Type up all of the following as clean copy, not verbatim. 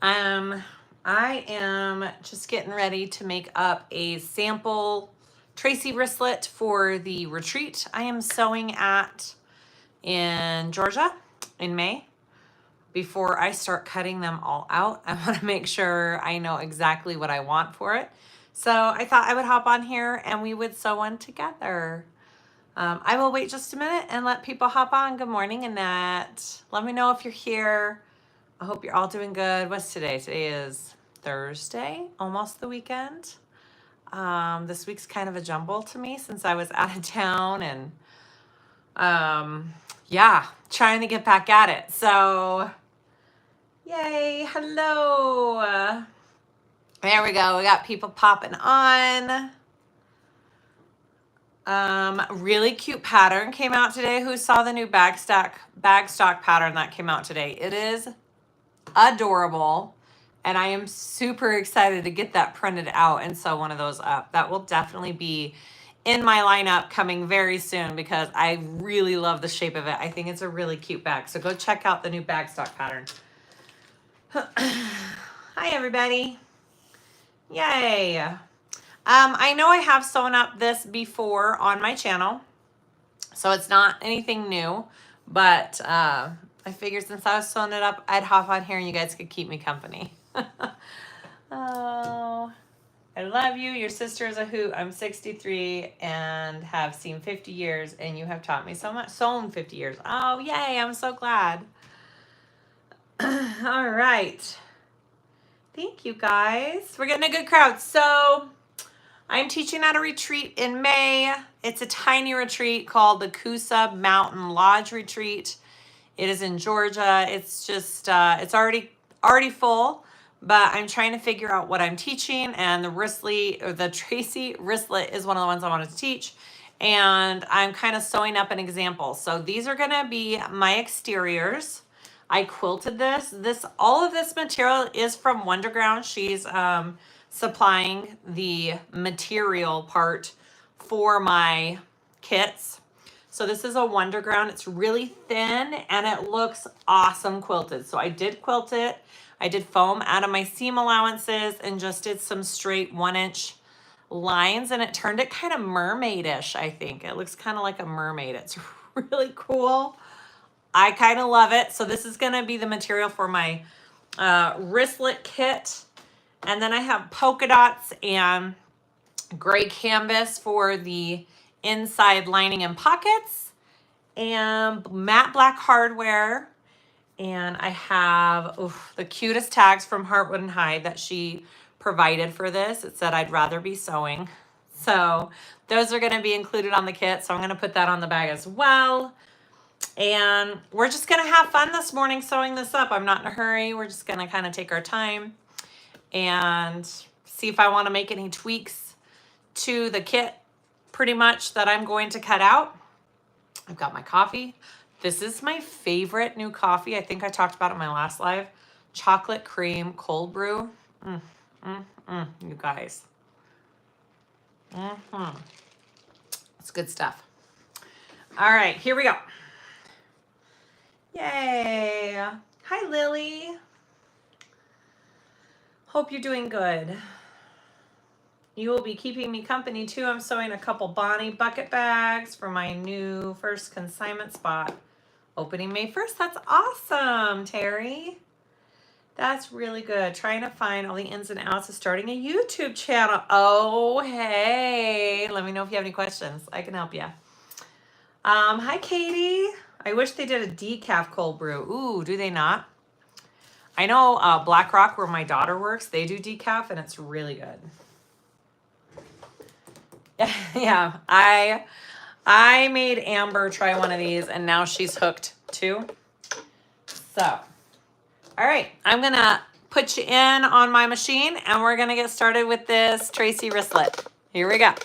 Um, I am just getting ready to make up a sample Tracy Wristlet for the retreat I am sewing at in Georgia in May. Before I start cutting them all out, I want to make sure I know exactly what I want for it. So I thought I would hop on here and we would sew one together. I will wait just a minute and let people hop on. Good morning, Annette. Let me know if you're here. I hope you're all doing good. What's today? Today is Thursday, almost the weekend. This week's kind of a jumble to me since I was out of town and yeah, trying to get back at it. So yay, hello. There we go. We got people popping on. Really cute pattern came out today. Who saw the new bag stock pattern that came out today? It is adorable. And I am super excited to get that printed out and sew one of those up. That will definitely be in my lineup coming very soon because I really love the shape of it. I think it's a really cute bag. So go check out the new bag stock pattern. Hi, everybody. Yay. I know I have sewn up this before on my channel, so it's not anything new, but I figured since I was sewing it up, I'd hop on here and you guys could keep me company. Oh, I love you. Your sister is a hoot. I'm 63 and have seen 50 years, and you have taught me so much. Sewn 50 years. Oh, yay. I'm so glad. All right. Thank you, guys. We're getting a good crowd. So I'm teaching at a retreat in May. It's a tiny retreat called the Coosa Mountain Lodge Retreat. It is in Georgia. It's just, it's already full, but I'm trying to figure out what I'm teaching, and the Tracy Wristlet is one of the ones I wanted to teach, and I'm kind of sewing up an example. So these are gonna be my exteriors. I quilted this. All of this material is from Wonderground. She's supplying the material part for my kits. So this is a Wonderground. It's really thin and it looks awesome quilted. So I did quilt it. I did foam out of my seam allowances and just did some straight 1-inch lines, and it turned it kind of mermaidish, I think. It looks kind of like a mermaid. It's really cool. I kind of love it. So this is going to be the material for my wristlet kit. And then I have polka dots and gray canvas for the inside lining and pockets, and matte black hardware. And I have the cutest tags from Heartwood and Hide that she provided for this. It said, "I'd rather be sewing." So those are going to be included on the kit. So I'm going to put that on the bag as well. And we're just going to have fun this morning sewing this up. I'm not in a hurry. We're just going to kind of take our time and see if I want to make any tweaks to the kit pretty much that I'm going to cut out. I've got my coffee. This is my favorite new coffee. I think I talked about it in my last live. Chocolate cream cold brew. You guys. It's good stuff. All right, here we go. Yay. Hi, Lily. Hope you're doing good. You will be keeping me company too. I'm sewing a couple Bonnie bucket bags for my new first consignment spot opening May 1st. That's awesome, Terry. That's really good. Trying to find all the ins and outs of starting a YouTube channel. Oh, hey. Let me know if you have any questions. I can help you. Hi, Katie. I wish they did a decaf cold brew. Ooh, do they not? I know Black Rock, where my daughter works, they do decaf, and it's really good. Yeah, I made Amber try one of these, and now she's hooked too. So, all right, I'm gonna put you in on my machine, and we're gonna get started with this Tracy Wristlet. Here we go.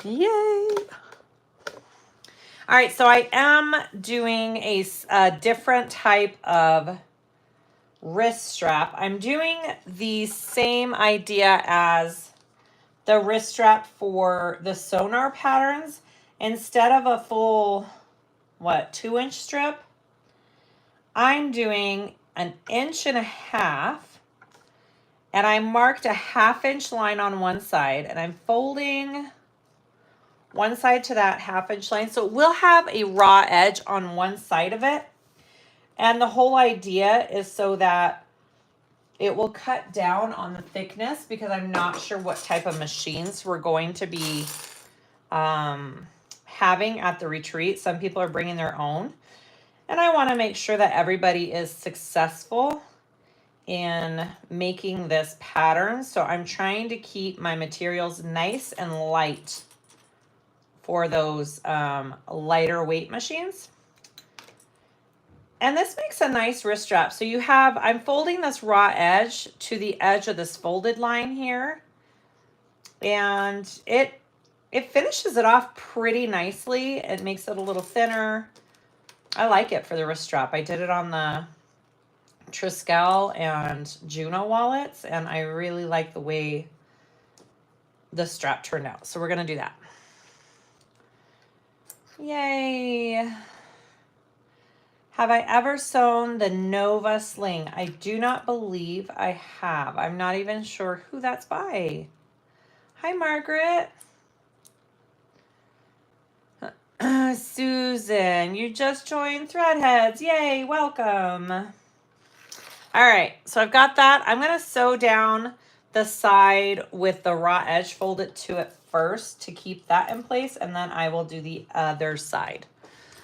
Yay! All right, so I am doing a different type of wrist strap. I'm doing the same idea as the wrist strap for the sonar patterns. Instead of a full, 2-inch strip, I'm doing an 1.5 inches, and I marked a 1/2 inch line on one side, and I'm folding one side to that 1/2 inch line. So it will have a raw edge on one side of it. And the whole idea is so that it will cut down on the thickness, because I'm not sure what type of machines we're going to be having at the retreat. Some people are bringing their own. And I want to make sure that everybody is successful in making this pattern. So I'm trying to keep my materials nice and light for those lighter weight machines. And this makes a nice wrist strap. So you have, I'm folding this raw edge to the edge of this folded line here. And it finishes it off pretty nicely. It makes it a little thinner. I like it for the wrist strap. I did it on the Triskel and Juno wallets, and I really like the way the strap turned out. So we're gonna do that. Yay. Have I ever sewn the Nova sling? I do not believe I have. I'm not even sure who that's by. Hi, Margaret. Susan, you just joined Threadheads. Yay, welcome. All right, so I've got that. I'm going to sew down the side with the raw edge, fold it to it first to keep that in place, and then I will do the other side.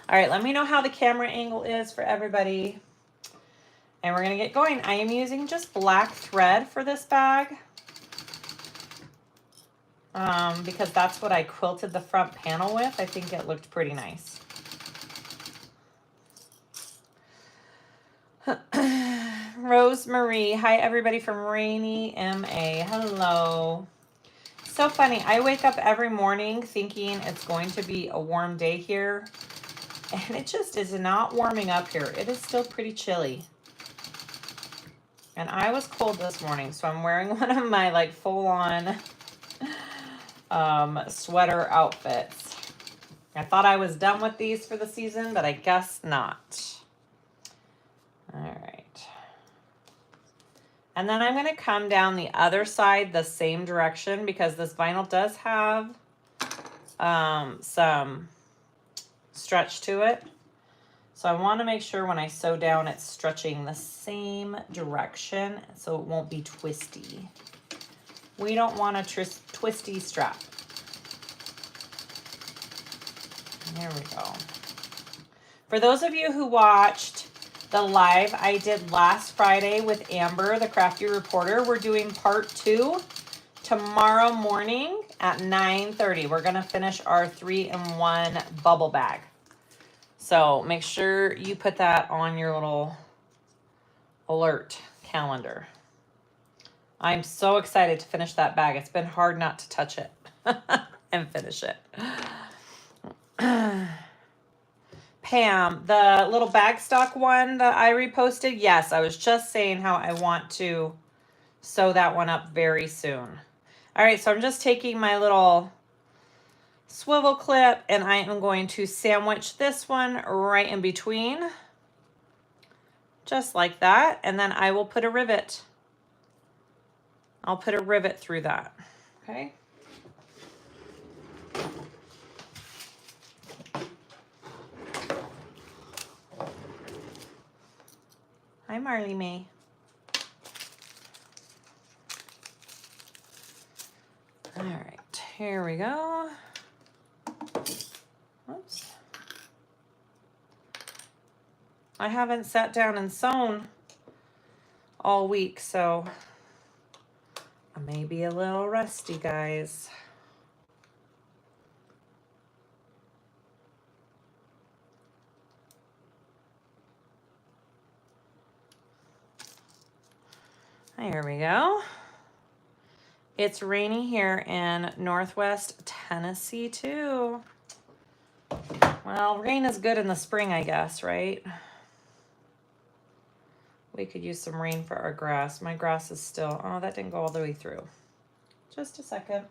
All right, let me know how the camera angle is for everybody. And we're going to get going. I am using just black thread for this bag, because that's what I quilted the front panel with. I think it looked pretty nice. Rosemary, hi everybody from Rainy MA. Hello. So funny. I wake up every morning thinking it's going to be a warm day here, and it just is not warming up here. It is still pretty chilly. And I was cold this morning, so I'm wearing one of my like full-on sweater outfits. I thought I was done with these for the season, but I guess not. All right. And then I'm going to come down the other side the same direction, because this vinyl does have some stretch to it. So I want to make sure when I sew down it's stretching the same direction so it won't be twisty. We don't want a twisty strap. There we go. For those of you who watched the live I did last Friday with Amber, the Crafty Reporter, we're doing part 2 tomorrow morning at 9:30. We're going to finish our 3-in-1 bubble bag. So make sure you put that on your little alert calendar. I'm so excited to finish that bag. It's been hard not to touch it and finish it. Pam, the little bag stock one that I reposted, yes, I was just saying how I want to sew that one up very soon. All right, so I'm just taking my little swivel clip and I am going to sandwich this one right in between, just like that, and then I will put a rivet. I'll put a rivet through that, okay? Hi, Marley May. All right, here we go. Whoops. I haven't sat down and sewn all week, so I may be a little rusty, guys. There we go. It's rainy here in Northwest Tennessee too. Well, rain is good in the spring, I guess, right? We could use some rain for our grass. My grass is still, oh, that didn't go all the way through. Just a second.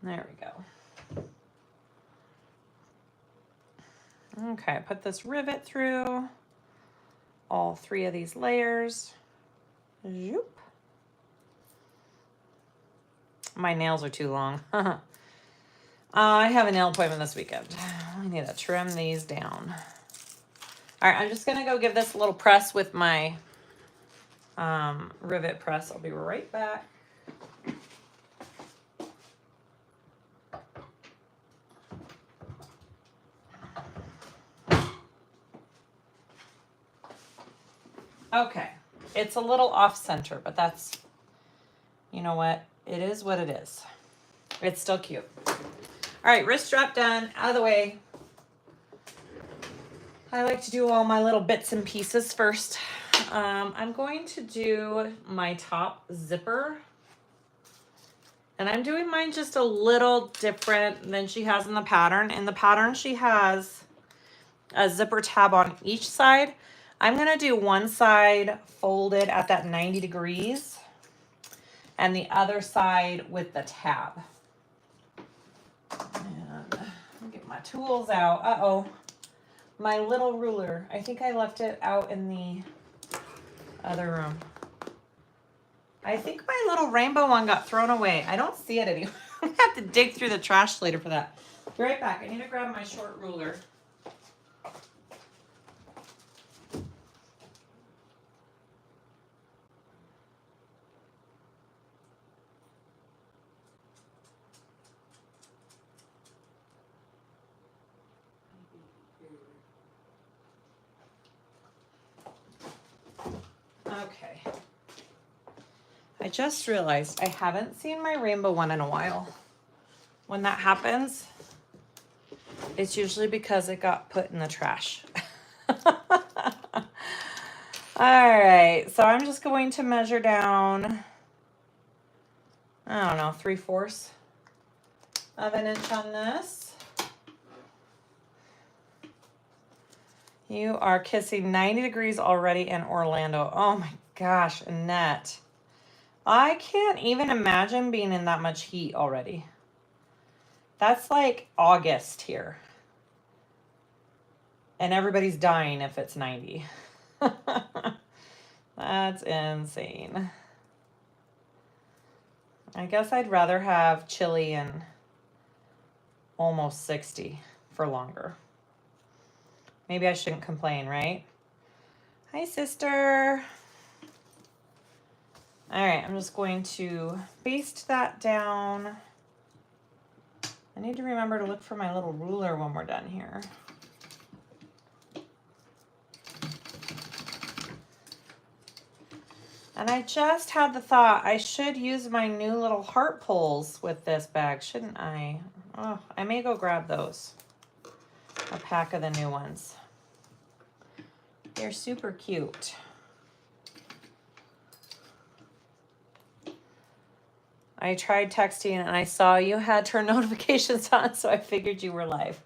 There we go. Okay, put this rivet through all 3 of these layers. Zoop. My nails are too long. I have a nail appointment this weekend. I need to trim these down. All right, I'm just gonna go give this a little press with my rivet press. I'll be right back. Okay, it's a little off center, but that's, you know what? It is what it is. It's still cute. All right, wrist strap done, out of the way. I like to do all my little bits and pieces first. I'm going to do my top zipper. And I'm doing mine just a little different than she has in the pattern. In the pattern, she has a zipper tab on each side. I'm gonna do one side folded at that 90 degrees and the other side with the tab. And I'll get my tools out. Uh-oh, my little ruler. I think I left it out in the other room. I think my little rainbow one got thrown away. I don't see it anymore. I'm gonna have to dig through the trash later for that. Be right back. I need to grab my short ruler. Okay. I just realized I haven't seen my rainbow one in a while. When that happens, it's usually because it got put in the trash. All right, so I'm just going to measure down, I don't know, 3/4 of an inch on this. You are kissing 90 degrees already in Orlando. Oh my gosh, Annette. I can't even imagine being in that much heat already. That's like August here. And everybody's dying if it's 90. That's insane. I guess I'd rather have chilly and almost 60 for longer. Maybe I shouldn't complain, right? Hi, sister. All right, I'm just going to baste that down. I need to remember to look for my little ruler when we're done here. And I just had the thought I should use my new little heart pulls with this bag, shouldn't I? Oh, I may go grab those. A pack of the new ones. They're super cute. I tried texting and I saw you had turn notifications on, so I figured you were live.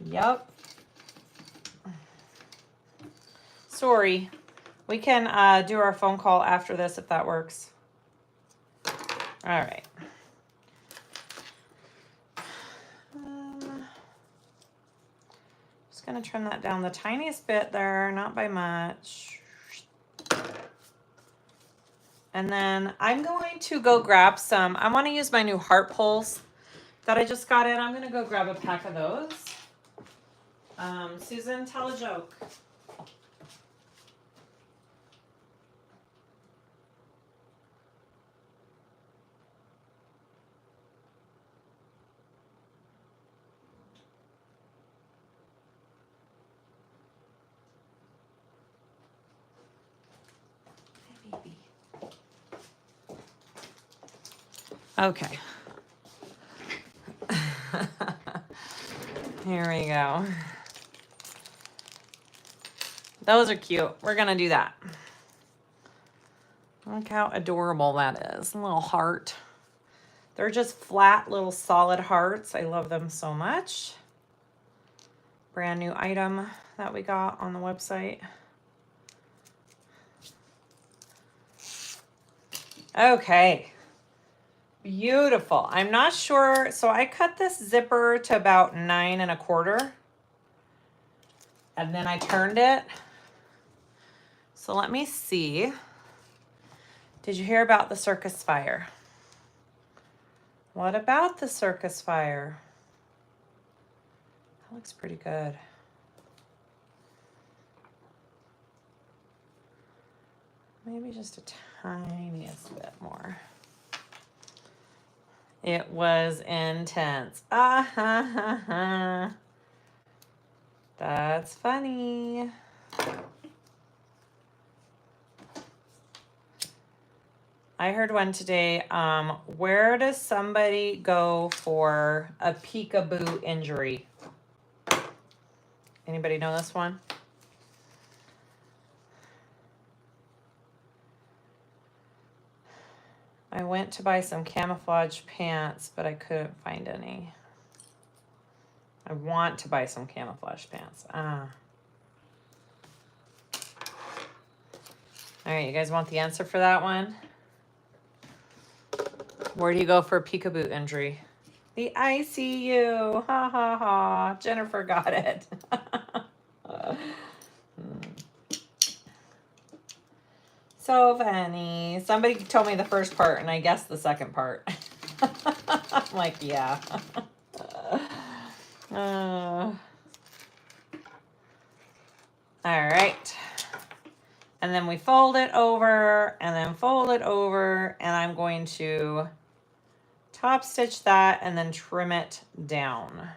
Yep. Sorry. We can do our phone call after this if that works. All right. Just gonna trim that down the tiniest bit there, not by much. And then I'm going to go grab some, I want to use my new heart pulls that I just got in. I'm going to go grab a pack of those. Susan, tell a joke. Hi, baby. Okay. Here we go. Those are cute. We're gonna do that. Look how adorable that is. A little heart. They're just flat little solid hearts. I love them so much. Brand new item that we got on the website. Okay. Beautiful. I'm not sure. So I cut this zipper to about 9 1/4. and then I turned it. So let me see. Did you hear about the circus fire? What about the circus fire? That looks pretty good. Maybe just a tiniest bit more. It was intense. Ah ha ha ha. That's funny. I heard one today. Where does somebody go for a peekaboo injury? Anybody know this one? I went to buy some camouflage pants, but I couldn't find any. I want to buy some camouflage pants. All right, you guys want the answer for that one? Where do you go for a peekaboo injury? The ICU. Ha ha ha. Jennifer got it. So funny. Somebody told me the first part and I guessed the second part. I'm like, yeah. All right. And then we fold it over and then fold it over, and I'm going to top stitch that and then trim it down.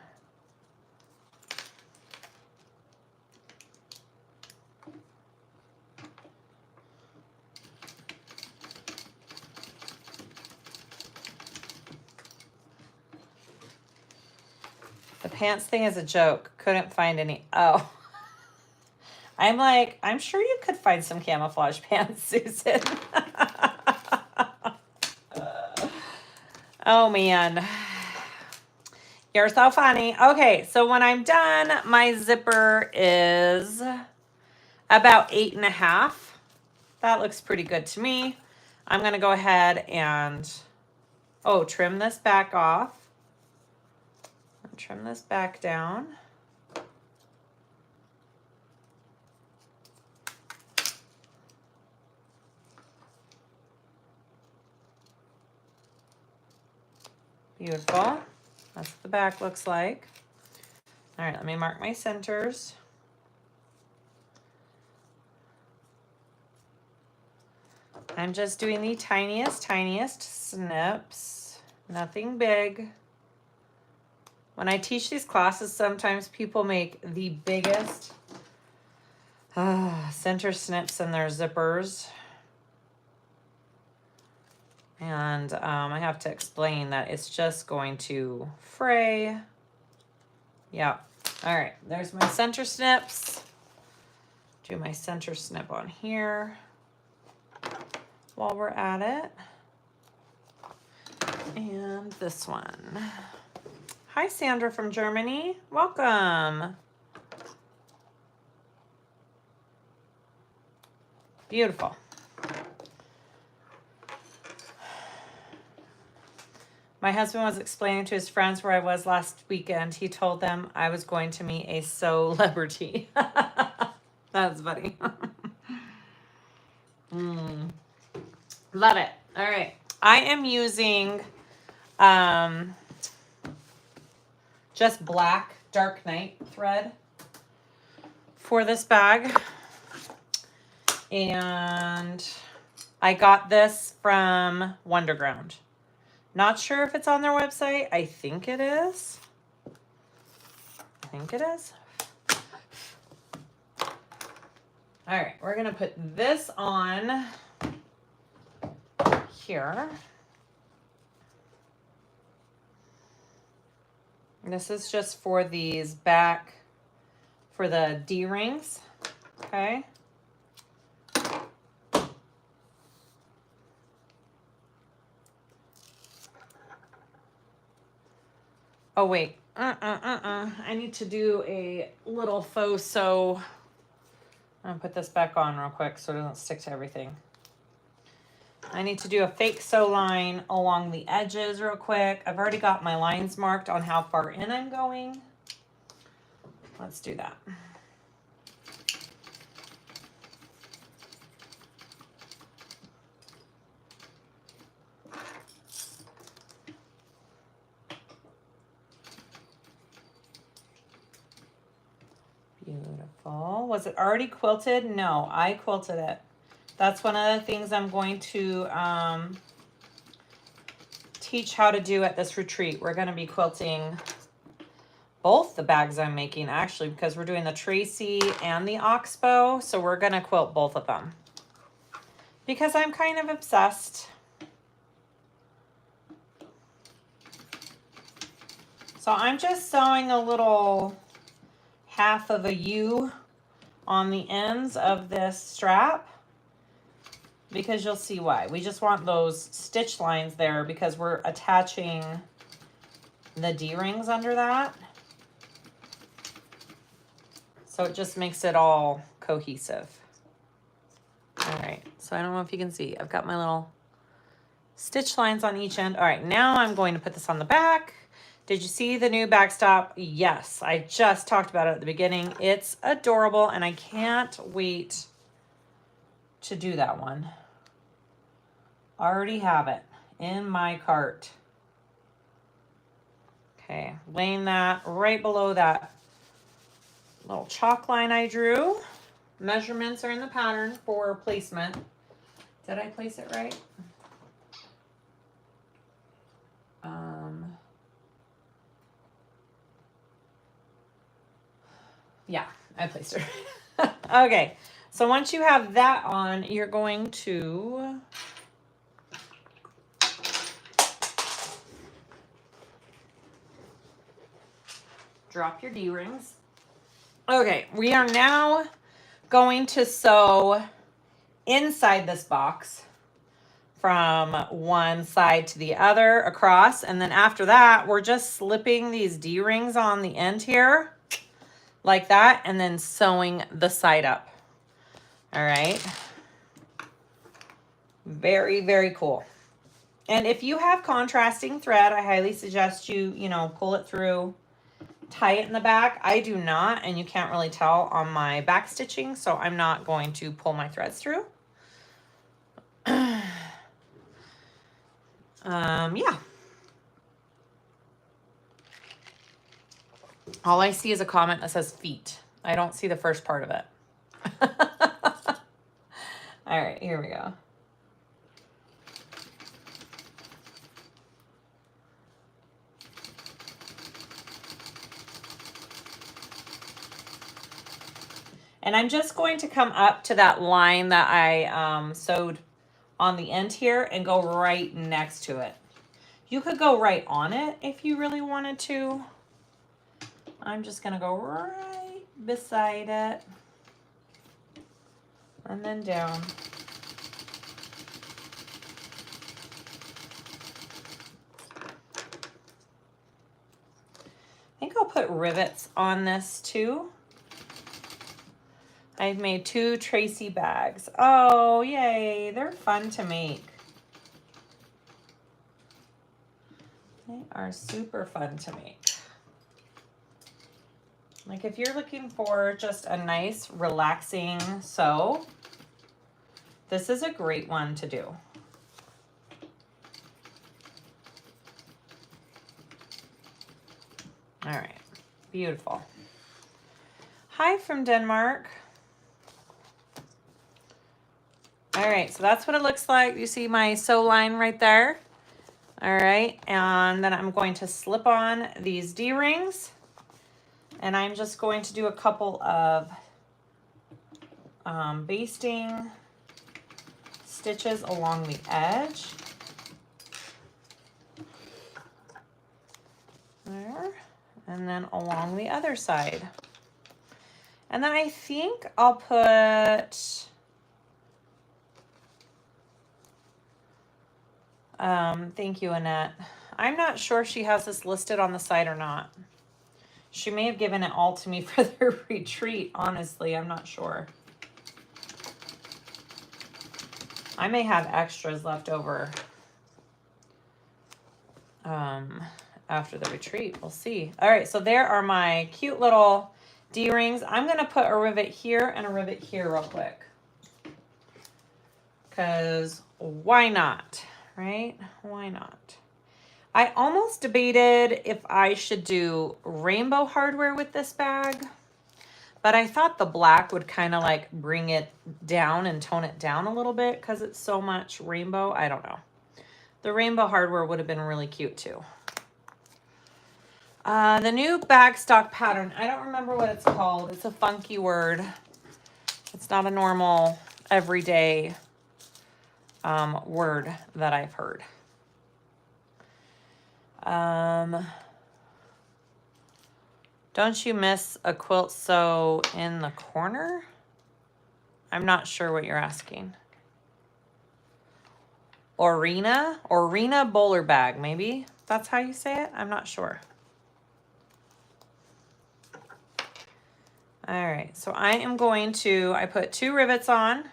The pants thing is a joke. Couldn't find any. Oh. I'm like, I'm sure you could find some camouflage pants, Susan. Oh, man. You're so funny. Okay, so when I'm done, my zipper is about 8.5. That looks pretty good to me. I'm going to go ahead and, trim this back off. Trim this back down. Beautiful. That's what the back looks like. All right, let me mark my centers. I'm just doing the tiniest snips. Nothing big. When I teach these classes, sometimes people make the biggest center snips in their zippers. And I have to explain that it's just going to fray. Yeah. All right, there's my center snips. Do my center snip on here while we're at it. And this one. Hi, Sandra from Germany. Welcome. Beautiful. My husband was explaining to his friends where I was last weekend. He told them I was going to meet a celebrity. That's funny. Love it. All right. I am using just black dark night thread for this bag. And I got this from Wonderground. Not sure if it's on their website. I think it is. All right, we're going to put this on here. This is just for these back, for the D-rings, okay? Oh, wait. I need to do a little faux sew. I'm going to put this back on real quick so it doesn't stick to everything. I need to do a fake sew line along the edges real quick. I've already got my lines marked on how far in I'm going. Let's do that. Beautiful. Was it already quilted? No, I quilted it. That's one of the things I'm going to teach how to do at this retreat. We're going to be quilting both the bags I'm making, actually, because we're doing the Tracy and the Oxbow. So we're going to quilt both of them because I'm kind of obsessed. So I'm just sewing a little half of a U on the ends of this strap because you'll see why. We just want those stitch lines there because we're attaching the D-rings under that. So it just makes it all cohesive. All right, so I don't know if you can see. I've got my little stitch lines on each end. All right, now I'm going to put this on the back. Did you see the new backstop? Yes, I just talked about it at the beginning. It's adorable, and I can't wait to do that one. Already have it in my cart. Okay, laying that right below that little chalk line I drew. Measurements are in the pattern for placement. Did I place it right? Yeah, I placed it right. Okay, so once you have that on, you're going to drop your D-rings. Okay, we are now going to sew inside this box from one side to the other across, and then after that we're just slipping these D-rings on the end here like that and then sewing the side up. All right, very, very cool. And if you have contrasting thread, I highly suggest you pull it through, tie it in the back. I do not, and you can't really tell on my back stitching, so I'm not going to pull my threads through. Yeah. All I see is a comment that says feet. I don't see the first part of it. All right, here we go. And I'm just going to come up to that line that I sewed on the end here and go right next to it. You could go right on it if you really wanted to. I'm just gonna go right beside it and then down. I think I'll put rivets on this too. I've made 2 Tracy bags. Oh, yay, they're fun to make. They are super fun to make. Like if you're looking for just a nice, relaxing sew, this is a great one to do. All right, beautiful. Hi from Denmark. All right, so that's what it looks like. You see my sew line right there. All right, and then I'm going to slip on these D-rings. And I'm just going to do a couple of basting stitches along the edge. There. And then along the other side. And then I think I'll put thank you, Annette. I'm not sure if she has this listed on the site or not. She may have given it all to me for the retreat, honestly. I'm not sure. I may have extras left over after the retreat. We'll see. All right, so there are my cute little D-rings. I'm going to put a rivet here and a rivet here real quick. Because why not, right? Why not? I almost debated if I should do rainbow hardware with this bag, But I thought the black would kind of like bring it down and tone it down a little bit because it's so much rainbow. I don't know. The rainbow hardware would have been really cute too. The new bag stock pattern. I don't remember what it's called. It's a funky word. It's not a normal, everyday word that I've heard. Don't you miss a quilt sew in the corner? I'm not sure what you're asking. Orina bowler bag, maybe that's how you say it. I'm not sure. All right, so I put 2 rivets on.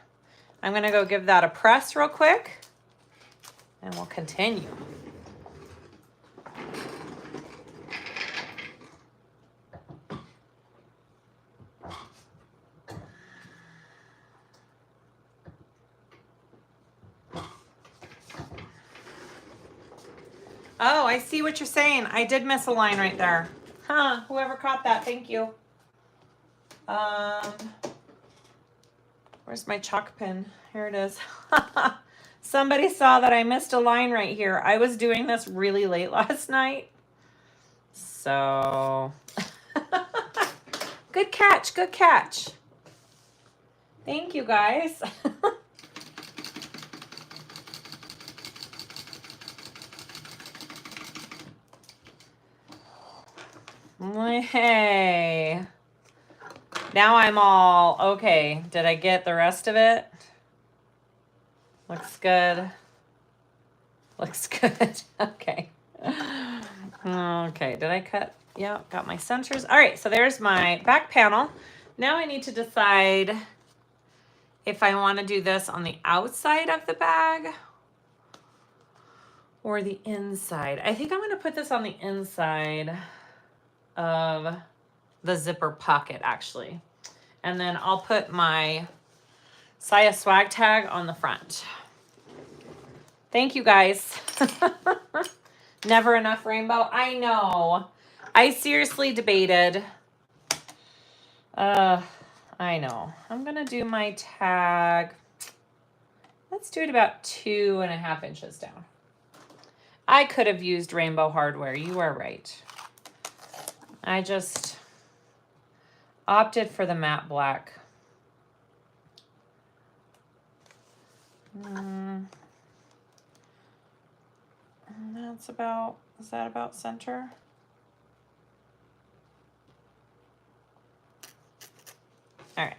I'm gonna go give that a press real quick and we'll continue. Oh, I see what you're saying. I did miss a line right there. Huh, whoever caught that, thank you. Where's my chalk pen? Here it is. Somebody saw that I missed a line right here. I was doing this really late last night. So, good catch, good catch. Thank you, guys. Hey. Now I'm all, okay, did I get the rest of it? Looks good. Looks good. Okay. Okay, did I cut? Yeah, got my centers. All right, so there's my back panel. Now I need to decide if I want to do this on the outside of the bag or the inside. I think I'm going to put this on the inside of the zipper pocket, actually. And then I'll put my Saya swag tag on the front. Thank you, guys. Never enough rainbow. I know. I seriously debated. I know. I'm going to do my tag. Let's do it about 2.5 inches down. I could have used rainbow hardware. You are right. I just opted for the matte black. Is that about center? All right.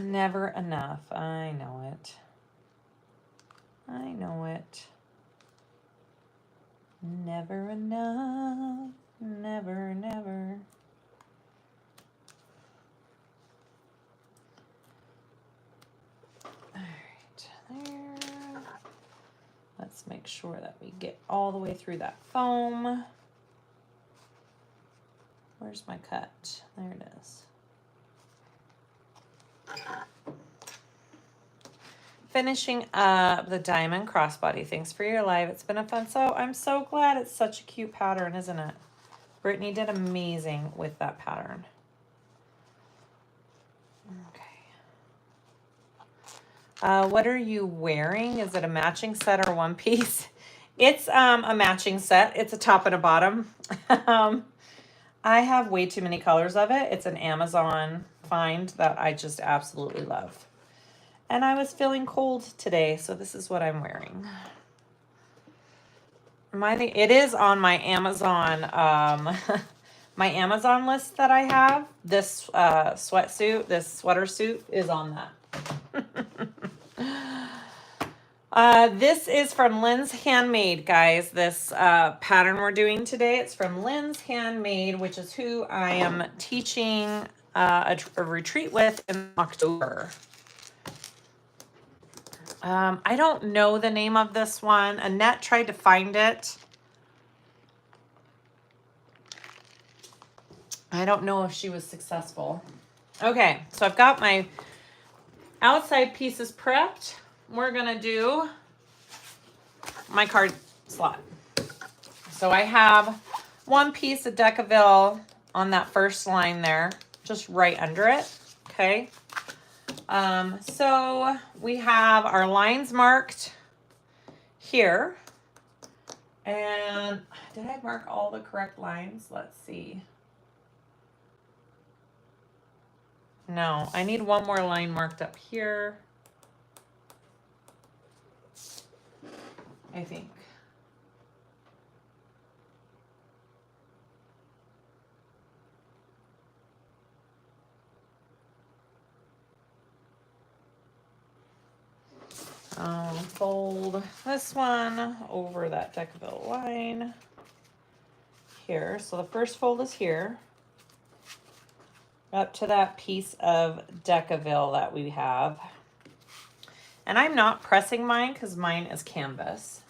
Never enough. I know it. I know it. Never enough. Never, never. All right, there. Let's make sure that we get all the way through that foam. Where's my cut? There it is. Finishing up the diamond crossbody. Thanks for your live. It's been a fun sew. I'm so glad. It's such a cute pattern, isn't it? Brittany did amazing with that pattern. Okay. What are you wearing? Is it a matching set or one piece? It's a matching set. It's a top and a bottom. I have way too many colors of it. It's an Amazon find that I just absolutely love. And I was feeling cold today, so this is what I'm wearing. It is on my Amazon, my Amazon list that I have. This sweatsuit, this sweater suit is on that. This is from Linds Handmade, guys. This pattern we're doing today, it's from Linds Handmade, which is who I am teaching a retreat with in October. I don't know the name of this one. Annette tried to find it. I don't know if she was successful. Okay, so I've got my outside pieces prepped. We're gonna do my card slot. So I have one piece of Decaville on that first line there, just right under it, okay? So we have our lines marked here. And did I mark all the correct lines? Let's see. No, I need one more line marked up here. I think. Fold this one over that Decaville line here. So the first fold is here, up to that piece of Decaville that we have. And I'm not pressing mine because mine is canvas.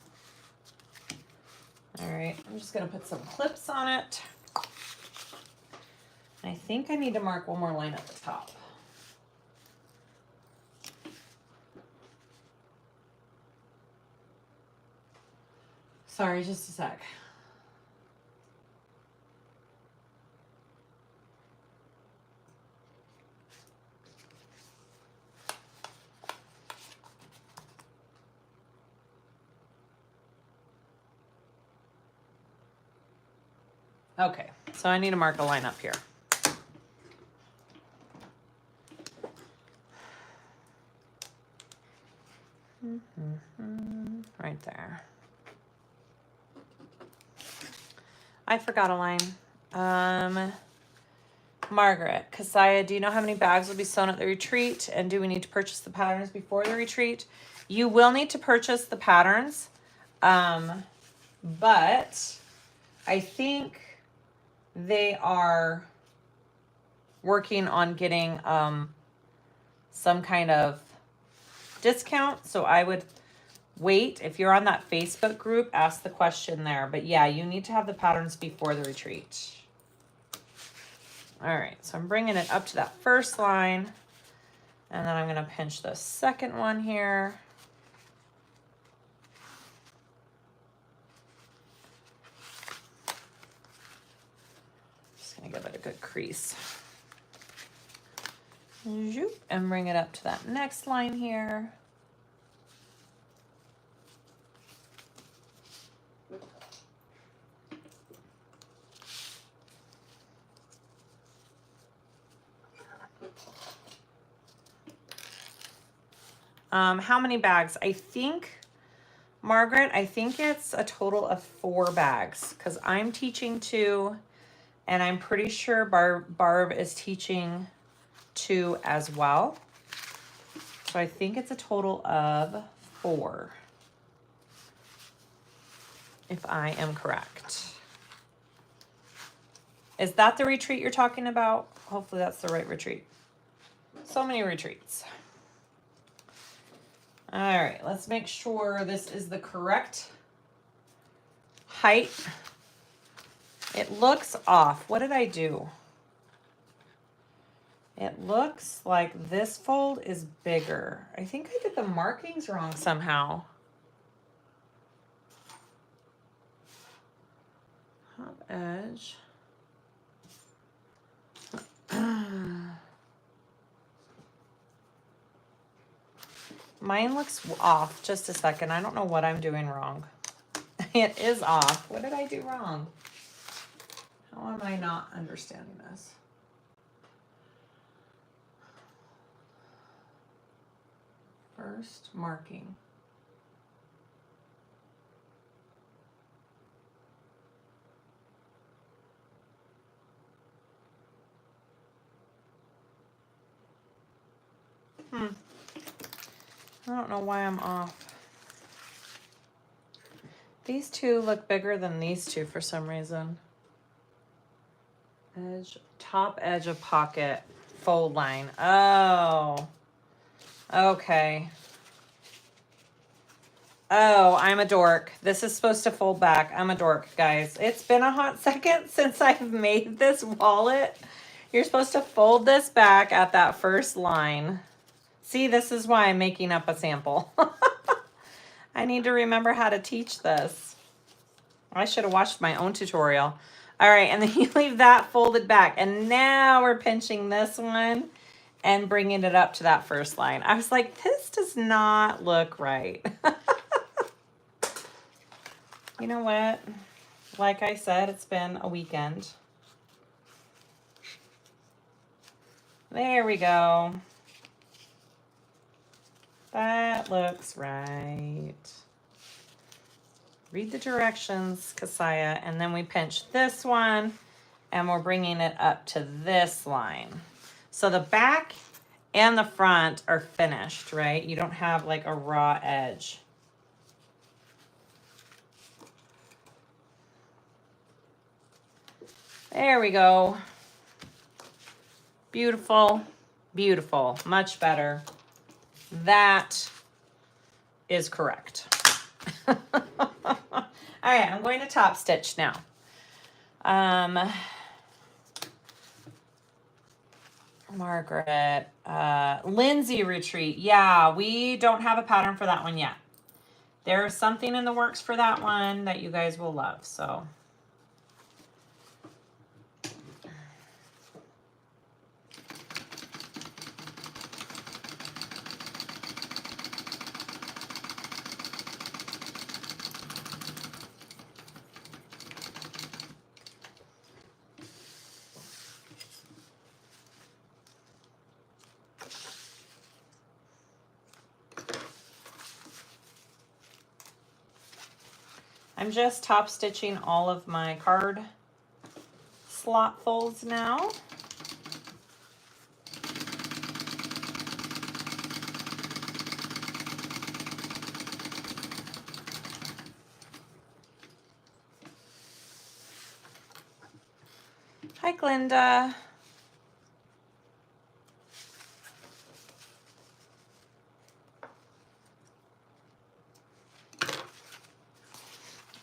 All right, I'm just gonna put some clips on it. I think I need to mark one more line at the top. Sorry, just a sec. Okay, so I need to mark a line up here. Right there. I forgot a line. Margaret, Kasaya, do you know how many bags will be sewn at the retreat? And do we need to purchase the patterns before the retreat? You will need to purchase the patterns. But I think they are working on getting some kind of discount. So I would wait. If you're on that Facebook group, ask the question there. But yeah, you need to have the patterns before the retreat. All right, so I'm bringing it up to that first line, and then I'm going to pinch the second one here. Just going to give it a good crease. And bring it up to that next line here. How many bags? I think, Margaret, I think it's a total of 4 bags because I'm teaching 2 and I'm pretty sure Barb is teaching 2 as well. So I think it's a total of 4, if I am correct. Is that the retreat you're talking about? Hopefully that's the right retreat. So many retreats. All right, let's make sure this is the correct height. It looks off. What did I do? It looks like this fold is bigger. I think I did the markings wrong somehow. Top edge. Mine looks off. Just a second. I don't know what I'm doing wrong. It is off. What did I do wrong? How am I not understanding this? First marking. I don't know why I'm off. These 2 look bigger than these 2 for some reason. Edge, top edge of pocket, fold line. Oh, okay. Oh, I'm a dork. This is supposed to fold back. I'm a dork, guys. It's been a hot second since I've made this wallet. You're supposed to fold this back at that first line. See, this is why I'm making up a sample. I need to remember how to teach this. I should have watched my own tutorial. All right, and then you leave that folded back. And now we're pinching this one and bringing it up to that first line. I was like, this does not look right. You know what? Like I said, it's been a weekend. There we go. That looks right. Read the directions, Kasaya, and then we pinch this one and we're bringing it up to this line. So the back and the front are finished, right? You don't have like a raw edge. There we go. Beautiful, beautiful, much better. That is correct. All right, I'm going to top stitch now. Margaret, Lindsay retreat. Yeah, we don't have a pattern for that one yet. There's something in the works for that one that you guys will love, so. I'm just top stitching all of my card slot folds now. Hi, Glenda.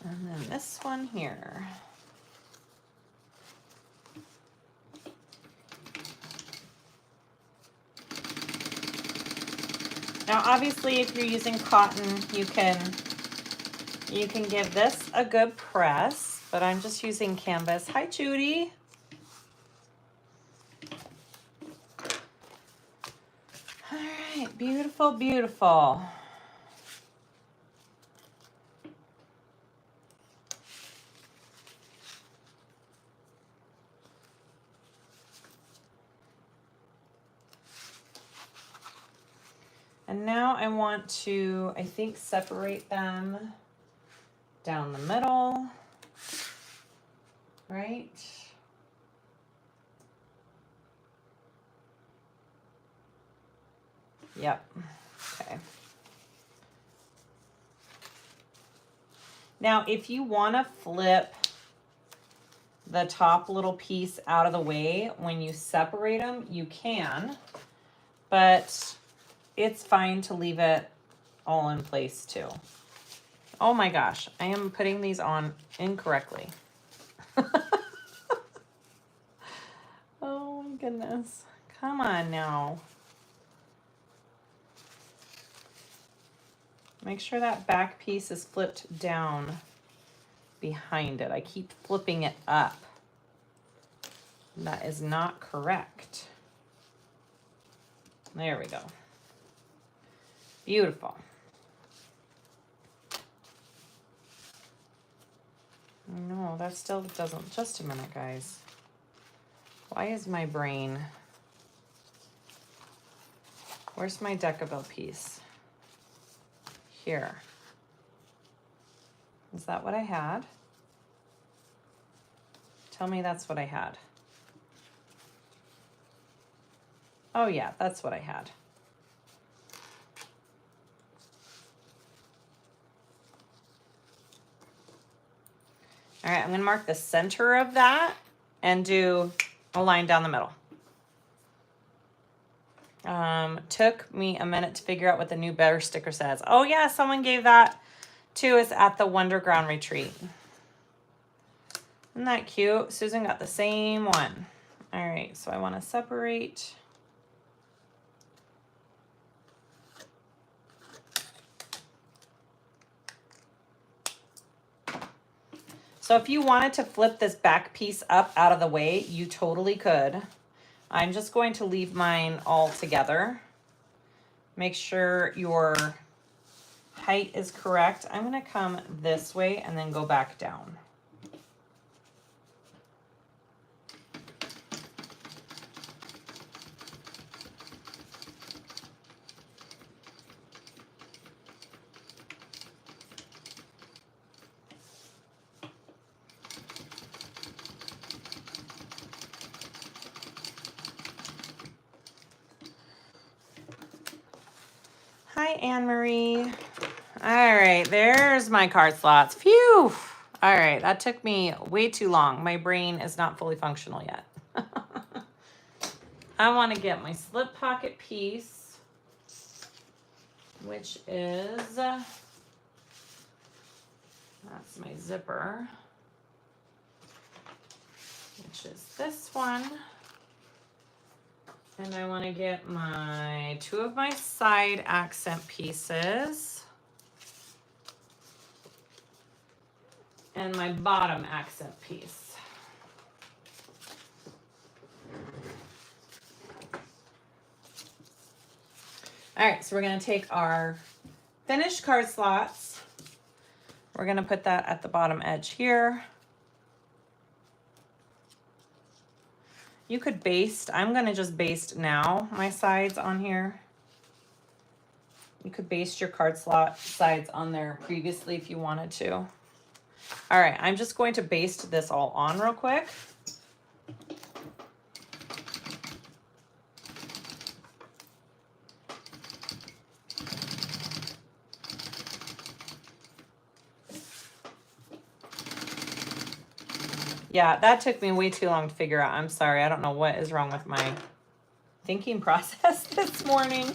And then this one here. Now, obviously, if you're using cotton, you can give this a good press, but I'm just using canvas. Hi, Judy. All right, beautiful, beautiful. And now I want to, I think, separate them down the middle, right? Yep, okay. Now, if you want to flip the top little piece out of the way when you separate them, you can, but it's fine to leave it all in place too. Oh my gosh, I am putting these on incorrectly. Oh my goodness. Come on now. Make sure that back piece is flipped down behind it. I keep flipping it up. That is not correct. There we go. Beautiful. No, that still doesn't. Just a minute, guys. Why is my brain... Where's my Decaville piece? Here. Is that what I had? Tell me that's what I had. Oh yeah, that's what I had. All right, I'm going to mark the center of that and do a line down the middle. Took me a minute to figure out what the new Better sticker says. Oh yeah, someone gave that to us at the Wonderground retreat. Isn't that cute? Susan got the same one. All right. right, so I want to separate. So if you wanted to flip this back piece up out of the way, you totally could. I'm just going to leave mine all together. Make sure your height is correct. I'm going to come this way and then go back down. Hi, Anne-Marie. All right, there's my card slots. Phew. All right, that took me way too long. My brain is not fully functional yet. I want to get my slip pocket piece, which is, that's my zipper, which is this one. And I want to get my two of my side accent pieces and my bottom accent piece. All right, so we're going to take our finished card slots. We're going to put that at the bottom edge here. You could baste. I'm going to just baste now my sides on here. You could baste your card slot sides on there previously if you wanted to. All right, I'm just going to baste this all on real quick. Yeah, that took me way too long to figure out. I'm sorry. I don't know what is wrong with my thinking process this morning.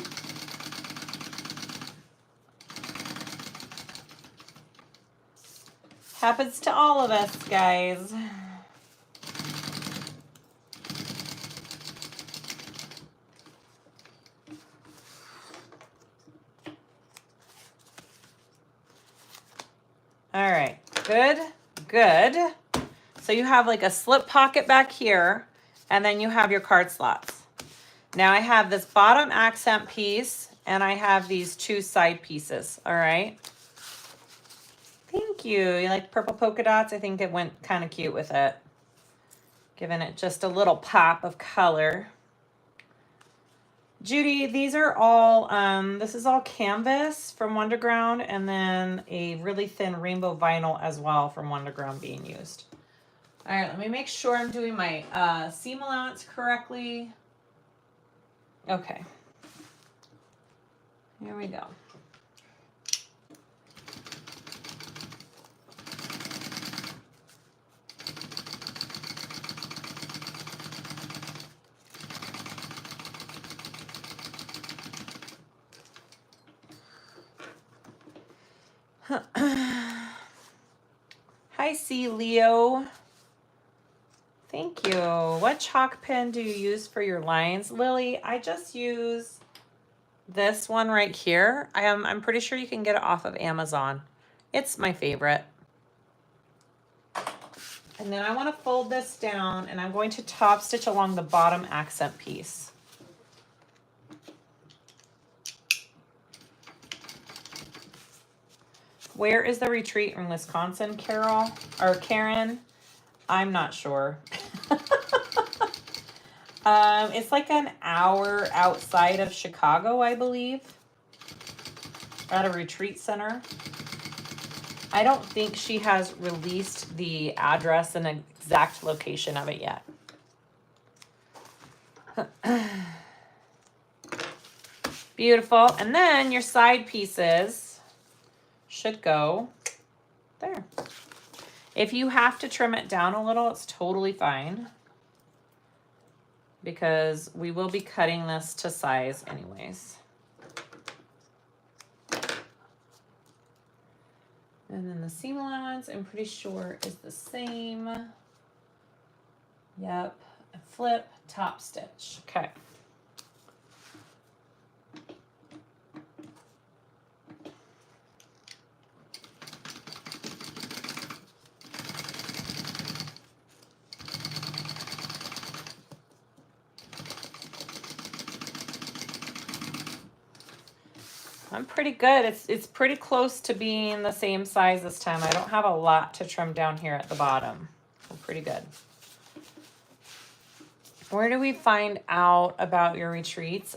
Happens to all of us, guys. All right, good, good. So you have like a slip pocket back here, and then you have your card slots. Now I have this bottom accent piece, and I have these two side pieces, all right? Thank you. You like purple polka dots? I think it went kind of cute with it. Giving it just a little pop of color. Judy, these are all, this is all canvas from Wonderground, and then a really thin rainbow vinyl as well from Wonderground being used. All right, let me make sure I'm doing my seam allowance correctly. Okay. Here we go. Hi, C. Leo. Thank you. What chalk pen do you use for your lines? Lily, I just use this one right here. I'm pretty sure you can get it off of Amazon. It's my favorite. And then I want to fold this down, and I'm going to top stitch along the bottom accent piece. Where is the retreat in Wisconsin, Carol or Karen? I'm not sure. It's like an hour outside of Chicago, I believe, at a retreat center. I don't think she has released the address and exact location of it yet. Beautiful. And then your side pieces should go there. If you have to trim it down a little, it's totally fine, because we will be cutting this to size anyways. And then the seam allowance, I'm pretty sure, is the same. Yep. flip, top stitch. Okay. I'm pretty good. It's pretty close to being the same size this time. I don't have a lot to trim down here at the bottom. I'm pretty good. Where do we find out about your retreats?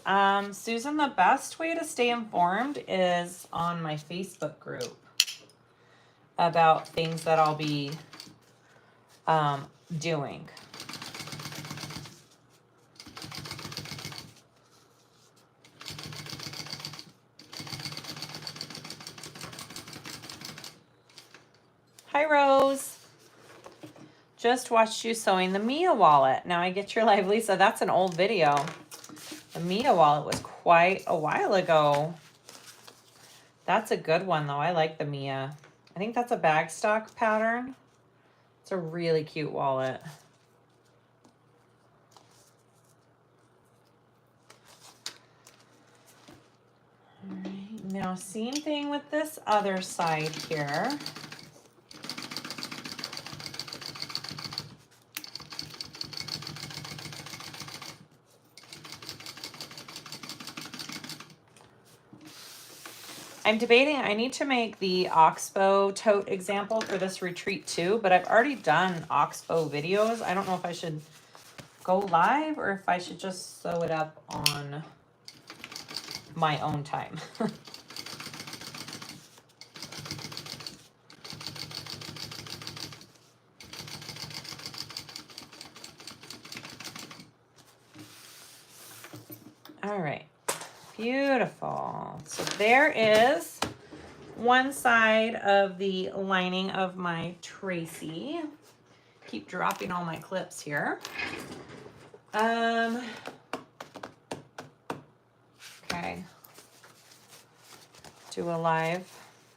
Susan, the best way to stay informed is on my Facebook group about things that I'll be doing. Hi, Rose. Just watched you sewing the Mia wallet. Now I get your live, Lisa. That's an old video. The Mia wallet was quite a while ago. That's a good one, though. I like the Mia. I think that's a bag stock pattern. It's a really cute wallet. All right, now same thing with this other side here. I'm debating, I need to make the Oxbow tote example for this retreat too, but I've already done Oxbow videos. I don't know if I should go live or if I should just sew it up on my own time. All right. Beautiful. So there is one side of the lining of my Tracy. Keep dropping all my clips here. Okay. Do a live.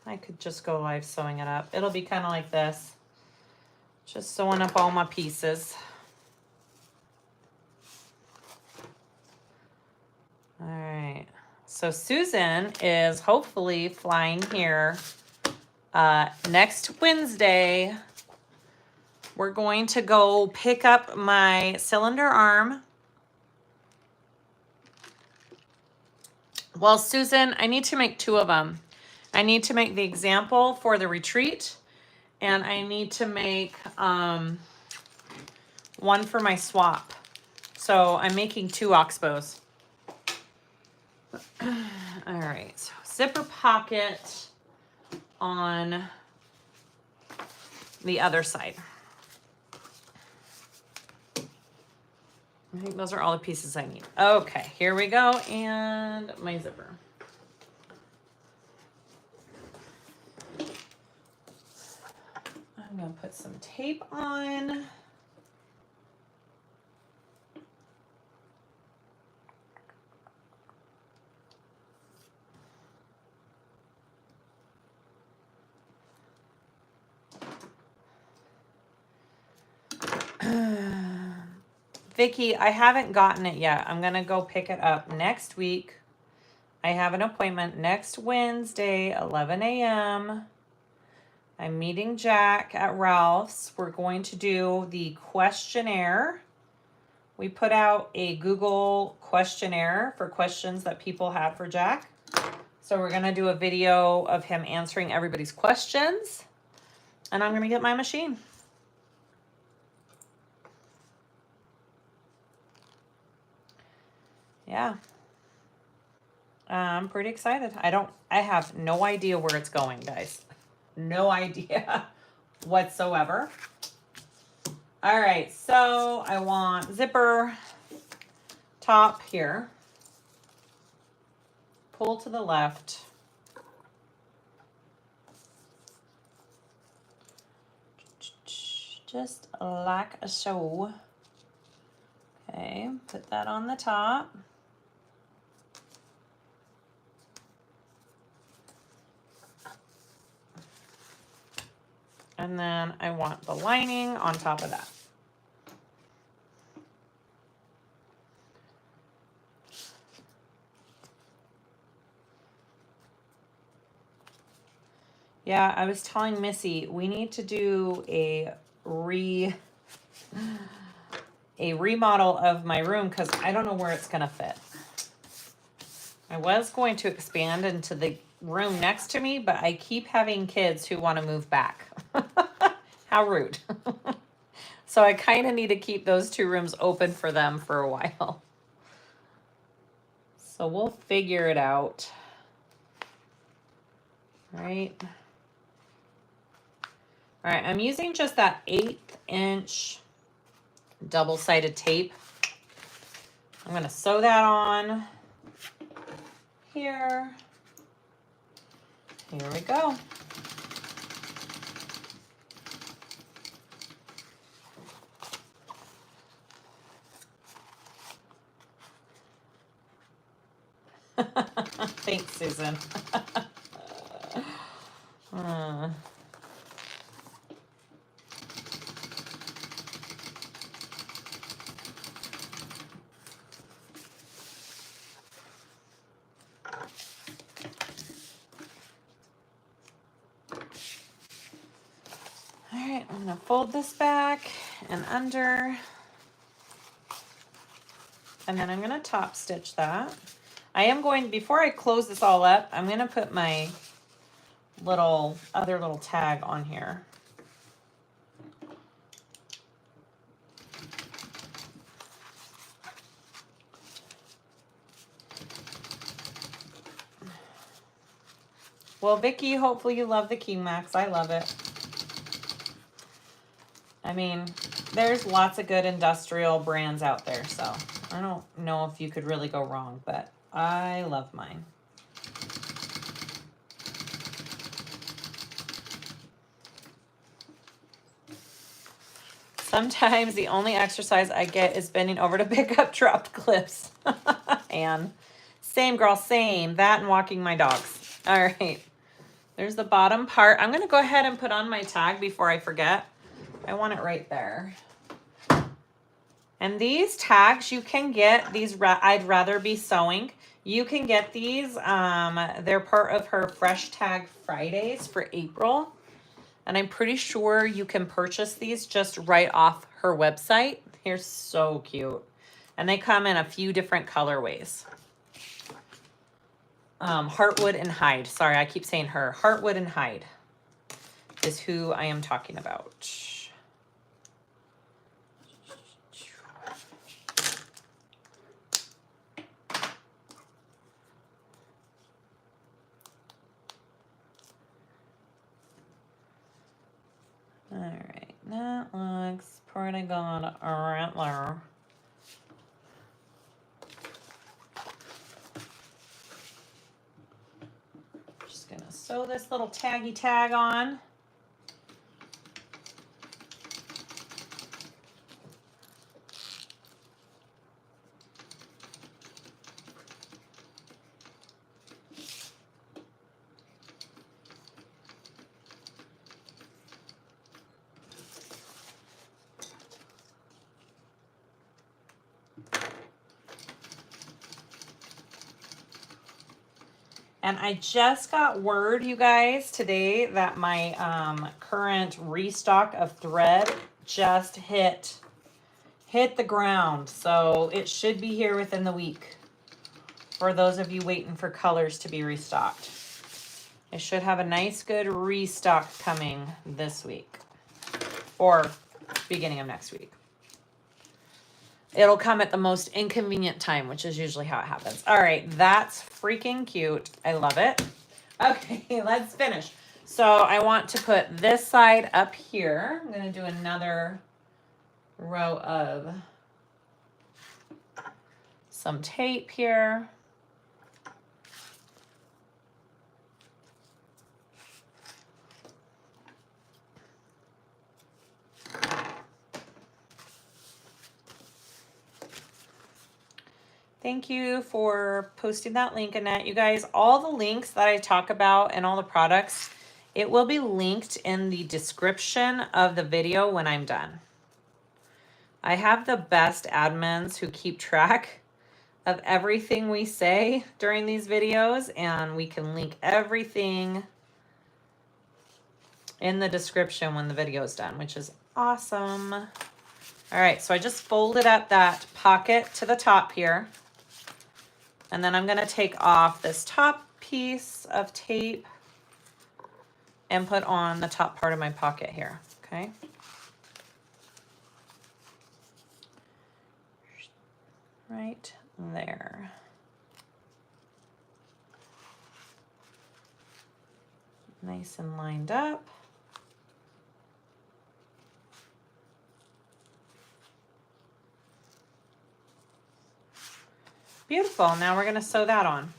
I could just go live sewing it up. It'll be kind of like this. Just sewing up all my pieces. All right. So Susan is hopefully flying here next Wednesday. We're going to go pick up my cylinder arm. Well, Susan, I need to make two of them. I need to make the example for the retreat, and I need to make one for my swap. So I'm making two Oxbows. All right, so zipper pocket on the other side. I think those are all the pieces I need. Okay, here we go, and my zipper. I'm gonna put some tape on. Vicki, I haven't gotten it yet. I'm going to go pick it up next week. I have an appointment next Wednesday, 11 a.m. I'm meeting Jack at Ralph's. We're going to do the questionnaire. We put out a Google questionnaire for questions that people had for Jack. So we're going to do a video of him answering everybody's questions. And I'm going to get my machine. Yeah. I'm pretty excited. I have no idea where it's going, guys. No idea whatsoever. All right, so I want zipper top here. Pull to the left. Just like so. Okay, put that on the top. And then I want the lining on top of that. Yeah, I was telling Missy we need to do a remodel of my room because I don't know where it's gonna fit. I was going to expand into the room next to me, but I keep having kids who want to move back. How rude. So I kind of need to keep those two rooms open for them for a while. So we'll figure it out. Right. All right, I'm using just that 1/8 inch double-sided tape. I'm gonna sew that on here. Here we go. Thanks, Susan. All right, I'm gonna fold this back and under, and then I'm gonna top stitch that. I am going, before I close this all up, I'm gonna put my other little tag on here. Well, Vicki, hopefully you love the King Max. I love it. I mean, there's lots of good industrial brands out there, so I don't know if you could really go wrong, but I love mine. Sometimes the only exercise I get is bending over to pick up dropped clips. And same girl, same. That and walking my dogs. All right. There's the bottom part. I'm going to go ahead and put on my tag before I forget. I want it right there. And these tags, you can get these, I'd rather be sewing. You can get these. They're part of her Fresh Tag Fridays for April. And I'm pretty sure you can purchase these just right off her website. They're so cute. And they come in a few different colorways. Heartwood and Hyde. Sorry, I keep saying her. Heartwood and Hyde is who I am talking about. All right, that looks pretty good right there. Just gonna sew this little taggy tag on. And I just got word, you guys, today that my current restock of thread just hit the ground. So it should be here within the week for those of you waiting for colors to be restocked. I should have a nice, good restock coming this week or beginning of next week. It'll come at the most inconvenient time, which is usually how it happens. All right, that's freaking cute. I love it. Okay, let's finish. So I want to put this side up here. I'm going to do another row of some tape here. Thank you for posting that link, Annette. You guys, all the links that I talk about and all the products, it will be linked in the description of the video when I'm done. I have the best admins who keep track of everything we say during these videos, and we can link everything in the description when the video is done, which is awesome. All right, so I just folded up that pocket to the top here. And then I'm gonna take off this top piece of tape and put on the top part of my pocket here, okay? Right there. Nice and lined up. Beautiful. Now we're going to sew that on.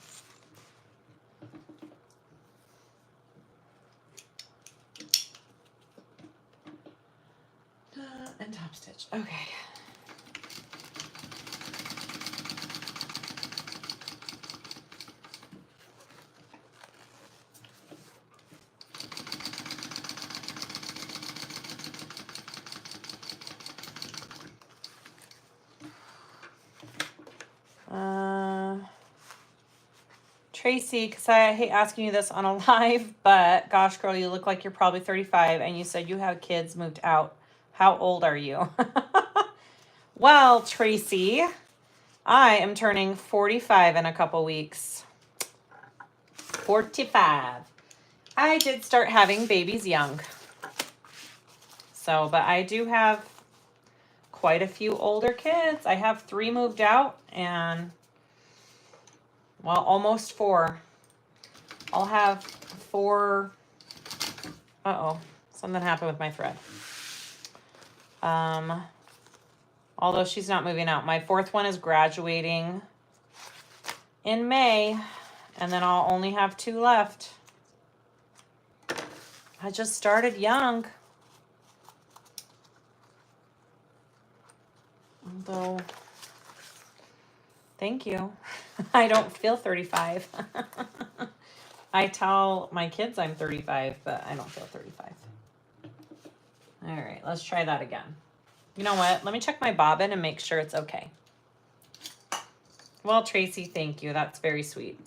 And top stitch. Okay. Tracy, because I hate asking you this on a live, but gosh, girl, you look like you're probably 35 and you said you have kids moved out. How old are you? Well, Tracy, I am turning 45 in a couple weeks. 45. I did start having babies young. So, but I do have quite a few older kids. I have 3 moved out and, well, almost 4. I'll have 4. Uh-oh, something happened with my thread. Although she's not moving out. My 4th one is graduating in May, and then I'll only have 2 left. I just started young. Although, thank you. I don't feel 35. I tell my kids I'm 35, but I don't feel 35. All right, let's try that again. You know what? Let me check my bobbin and make sure it's okay. Well, Tracy, thank you. That's very sweet.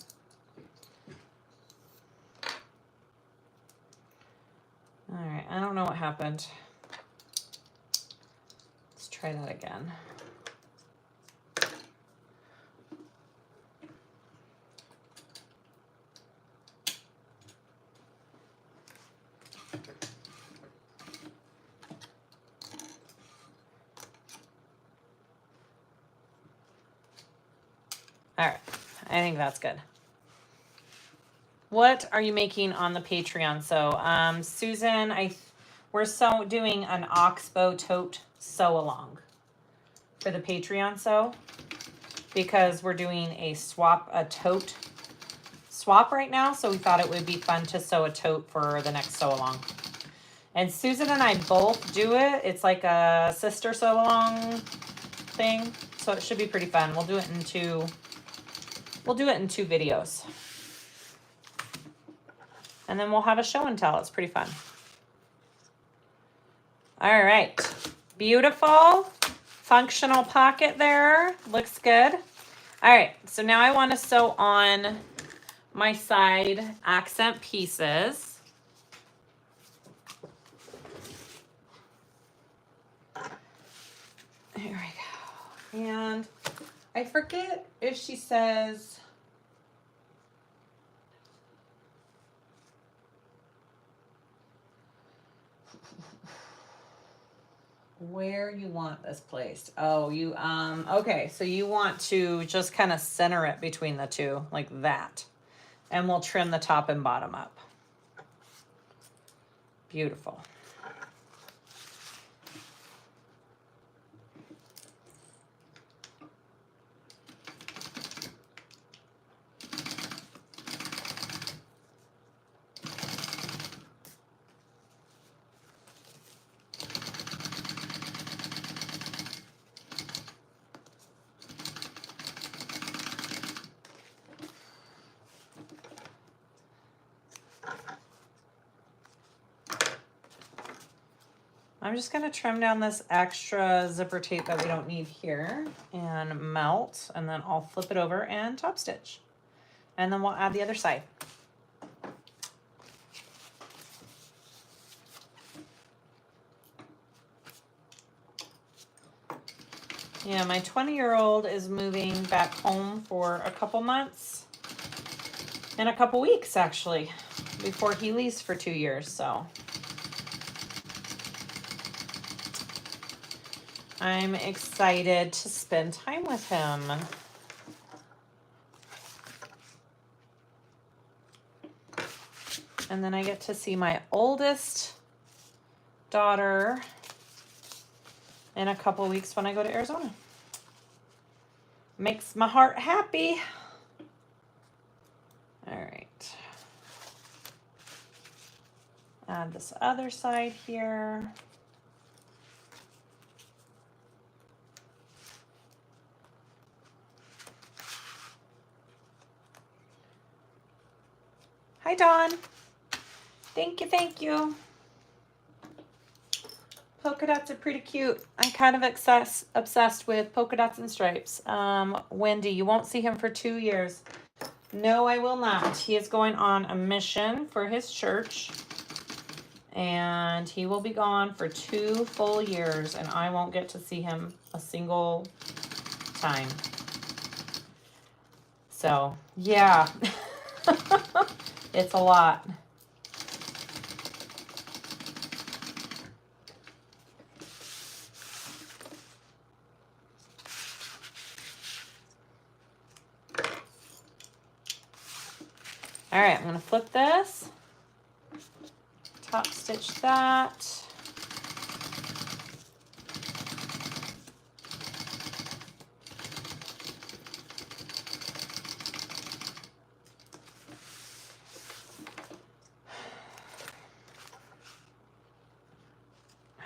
All right, I don't know what happened. Let's try that again. All right, I think that's good. What are you making on the Patreon? So, Susan, we're doing an oxbow tote sew along for the Patreon sew because we're doing a tote swap right now. So we thought it would be fun to sew a tote for the next sew along. And Susan and I both do it. It's like a sister sew along thing. So it should be pretty fun. We'll do it in 2 videos. And then we'll have a show and tell. It's pretty fun. All right. Beautiful. Functional pocket there. Looks good. All right. So now I want to sew on my side accent pieces. Here we go. And I forget if she says where you want this placed. Oh, you, okay. So you want to just kind of center it between the 2 like that. And we'll trim the top and bottom up. Beautiful. I'm just going to trim down this extra zipper tape that we don't need here and melt, and then I'll flip it over and top stitch. And then we'll add the other side. Yeah, my 20-year-old is moving back home for a couple months. In a couple weeks, actually, before he leaves for 2 years, so I'm excited to spend time with him. And then I get to see my oldest daughter in a couple weeks when I go to Arizona. Makes my heart happy. All right. Add this other side here. Hi, Dawn. Thank you, thank you. Polka dots are pretty cute. I'm kind of obsessed with polka dots and stripes. Wendy, you won't see him for 2 years. No, I will not. He is going on a mission for his church, and he will be gone for 2 full years, and I won't get to see him a single time. So, yeah, it's a lot. All right, I'm going to flip this, top stitch that.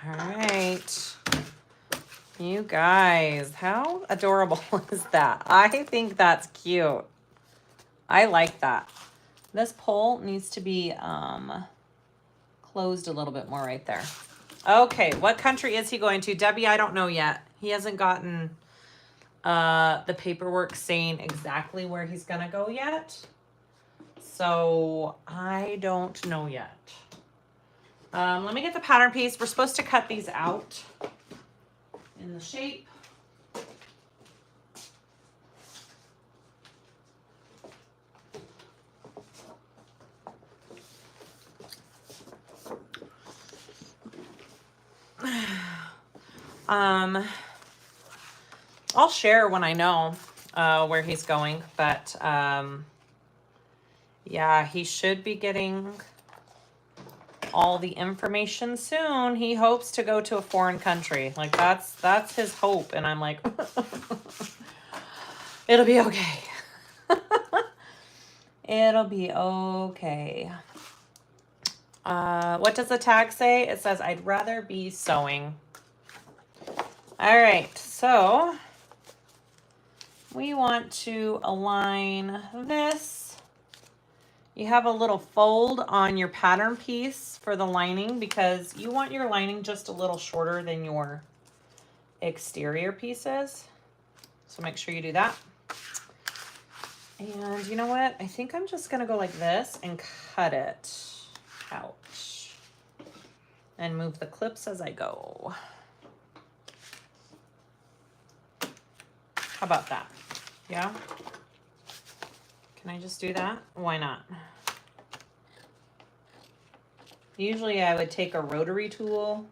All right, you guys, how adorable is that? I think that's cute. I like that. This pole needs to be closed a little bit more right there. Okay, what country is he going to? Debbie, I don't know yet. He hasn't gotten the paperwork saying exactly where he's gonna go yet. So I don't know yet. Let me get the pattern piece. We're supposed to cut these out in the shape. I'll share when I know where he's going, but yeah, he should be getting all the information soon. He hopes to go to a foreign country. Like that's his hope, and I'm like, it'll be okay. It'll be okay. What does the tag say? It says, I'd rather be sewing. All right, so we want to align this. You have a little fold on your pattern piece for the lining because you want your lining just a little shorter than your exterior pieces. So make sure you do that. And you know what? I think I'm just gonna go like this and cut it out and move the clips as I go. How about that? Yeah? Can I just do that? Why not? Usually I would take a rotary tool .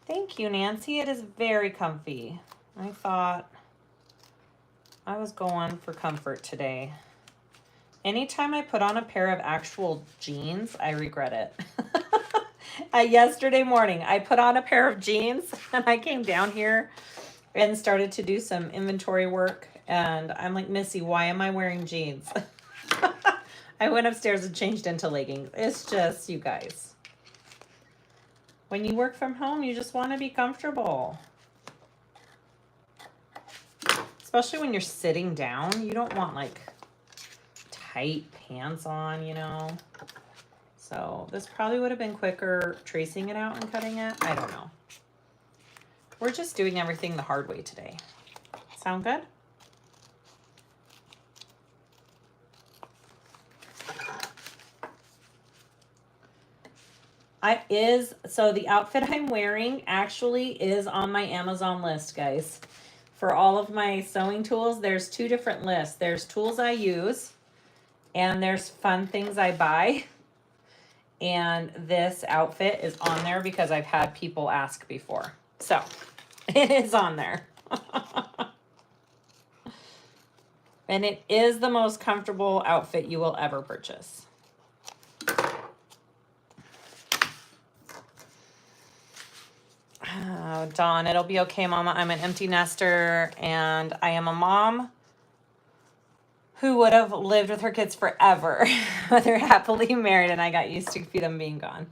Thank you, Nancy. It is very comfy. I thought I was going for comfort today. Anytime I put on a pair of actual jeans, I regret it. Yesterday morning, I put on a pair of jeans and I came down here and started to do some inventory work. And I'm like, Missy, why am I wearing jeans? I went upstairs and changed into leggings. It's just, you guys. When you work from home, you just want to be comfortable. Especially when you're sitting down. You don't want like tight pants on, you know. So this probably would have been quicker tracing it out and cutting it. I don't know. We're just doing everything the hard way today. Sound good? So the outfit I'm wearing actually is on my Amazon list, guys. For all of my sewing tools, there's two different lists. There's tools I use, and there's fun things I buy. And this outfit is on there because I've had people ask before. So it is on there. And it is the most comfortable outfit you will ever purchase. Oh, Dawn, it'll be okay, Mama. I'm an empty nester, and I am a mom who would have lived with her kids forever. They're happily married, and I got used to them being gone.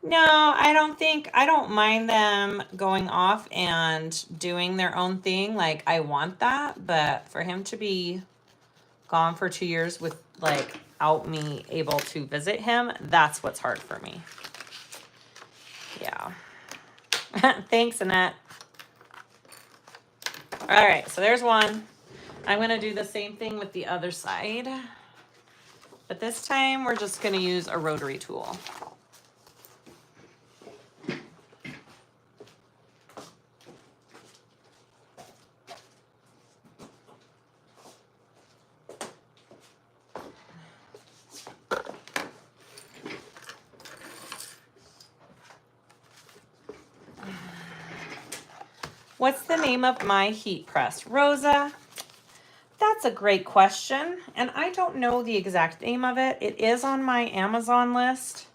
No, I don't mind them going off and doing their own thing. Like, I want that, but for him to be gone for 2 years without me able to visit him, that's what's hard for me. Yeah. Thanks, Annette. All right, so there's one. I'm going to do the same thing with the other side. But this time, we're just going to use a rotary tool. What's the name of my heat press? Rosa, that's a great question. And I don't know the exact name of it. It is on my Amazon list.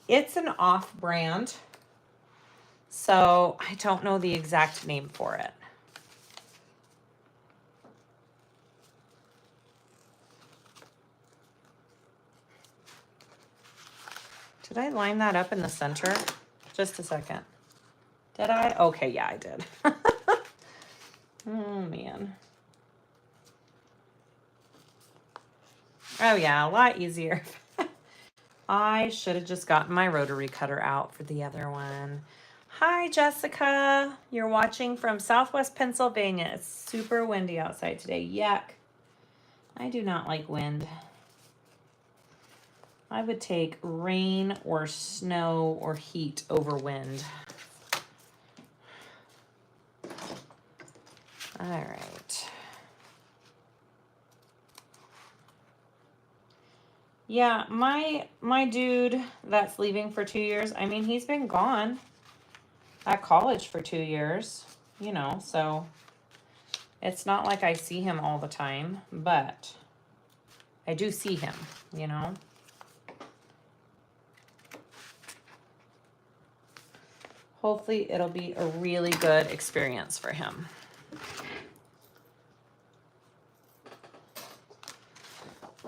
It's an off-brand. So I don't know the exact name for it. Did I line that up in the center? Just a second. Did I? Okay, yeah, I did. Oh, man. Oh, yeah, a lot easier. I should have just gotten my rotary cutter out for the other one. Hi, Jessica. You're watching from Southwest Pennsylvania. It's super windy outside today. Yuck. I do not like wind. I would take rain or snow or heat over wind. All right. Yeah, my dude that's leaving for 2 years, I mean, he's been gone at college for 2 years, you know, so it's not like I see him all the time, but I do see him, you know. Hopefully it'll be a really good experience for him.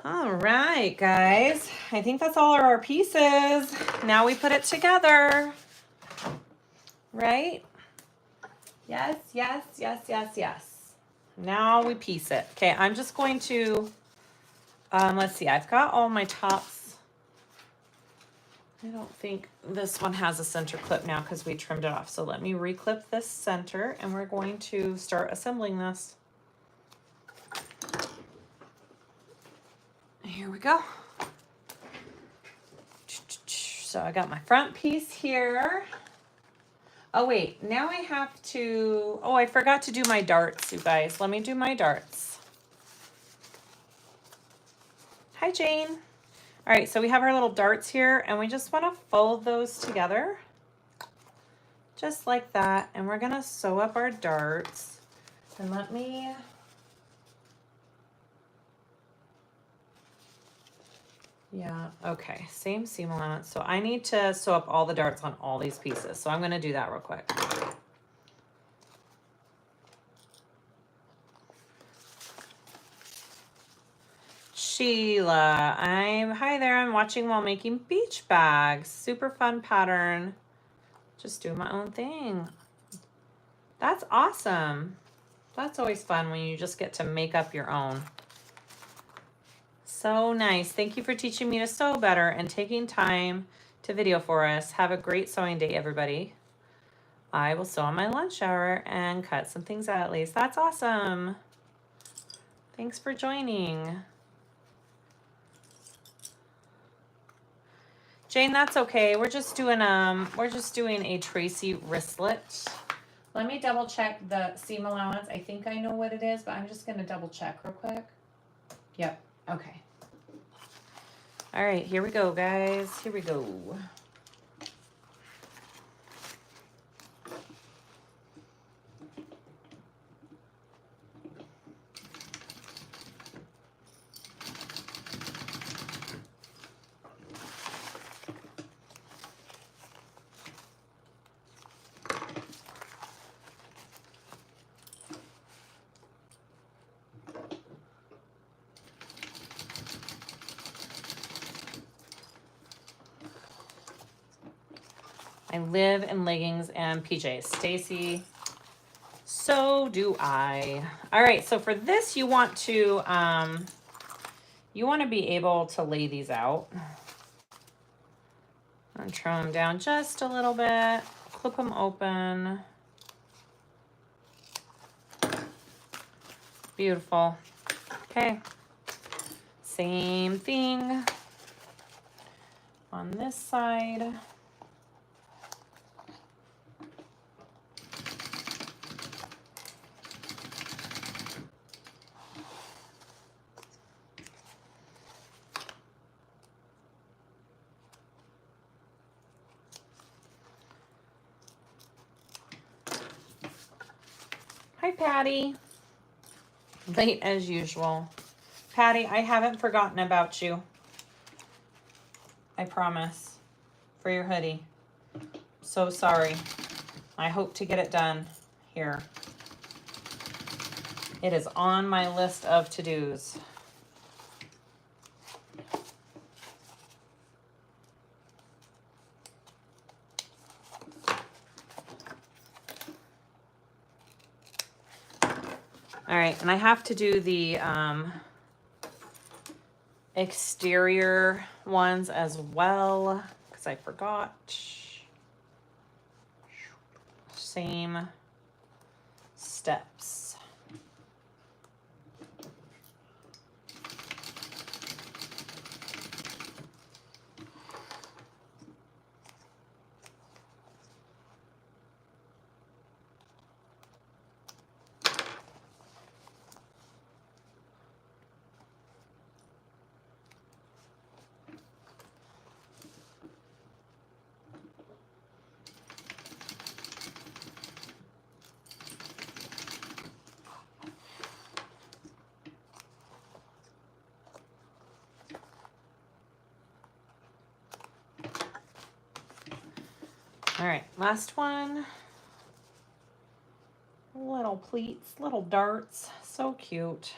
All right, guys. I think that's all of our pieces. Now we put it together. Right? Yes, yes, yes, yes, yes. Now we piece it. Okay, I'm just going to, let's see. I've got all my tops. I don't think this one has a center clip now because we trimmed it off. So let me reclip this center and we're going to start assembling this. Here we go. So I got my front piece here. Oh wait, now I have to, oh, I forgot to do my darts, you guys. Let me do my darts. Hi, Jane. All right, so we have our little darts here and we just want to fold those together. Just like that. And we're gonna sew up our darts. And let me, yeah, okay, same seam allowance. So I need to sew up all the darts on all these pieces. So I'm gonna do that real quick. Sheila, hi there, I'm watching while making beach bags. Super fun pattern. Just doing my own thing. That's awesome. That's always fun when you just get to make up your own. So nice. Thank you for teaching me to sew better and taking time to video for us. Have a great sewing day, everybody. I will sew on my lunch hour and cut some things out at least. That's awesome. Thanks for joining. Jane, that's okay. We're just doing a Tracy Wristlet. Let me double check the seam allowance. I think I know what it is, but I'm just gonna double check real quick. Yep, okay. All right, here we go, guys. Here we go. I live in leggings and PJs. Stacy, so do I. All right, so for this, you want to be able to lay these out. And trim them down just a little bit. Clip them open. Beautiful. Okay. Same thing on this side. Hi, Patty. Late as usual. Patty, I haven't forgotten about you. I promise. For your hoodie. So sorry. I hope to get it done here. It is on my list of to-dos. All right, and I have to do the exterior ones as well because I forgot. Same steps. All right, last one. Little pleats, little darts, so cute.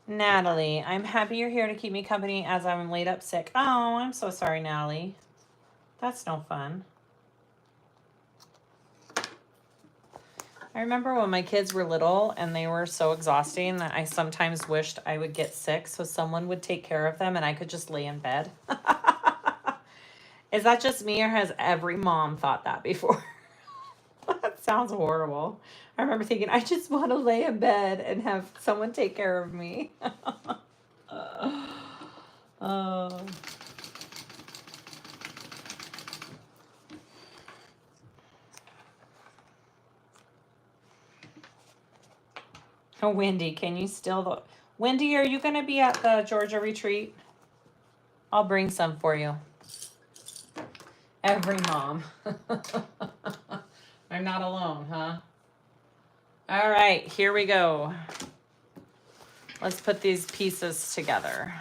Natalie, I'm happy you're here to keep me company as I'm laid up sick. Oh, I'm so sorry, Natalie. That's no fun. I remember when my kids were little and they were so exhausting that I sometimes wished I would get sick so someone would take care of them and I could just lay in bed. Is that just me or has every mom thought that before? That sounds horrible. I remember thinking, I just want to lay in bed and have someone take care of me. Oh. Oh, Wendy, can you still... Wendy, are you going to be at the Georgia retreat? I'll bring some for you. Every mom. I'm not alone, huh? All right, here we go. Let's put these pieces together.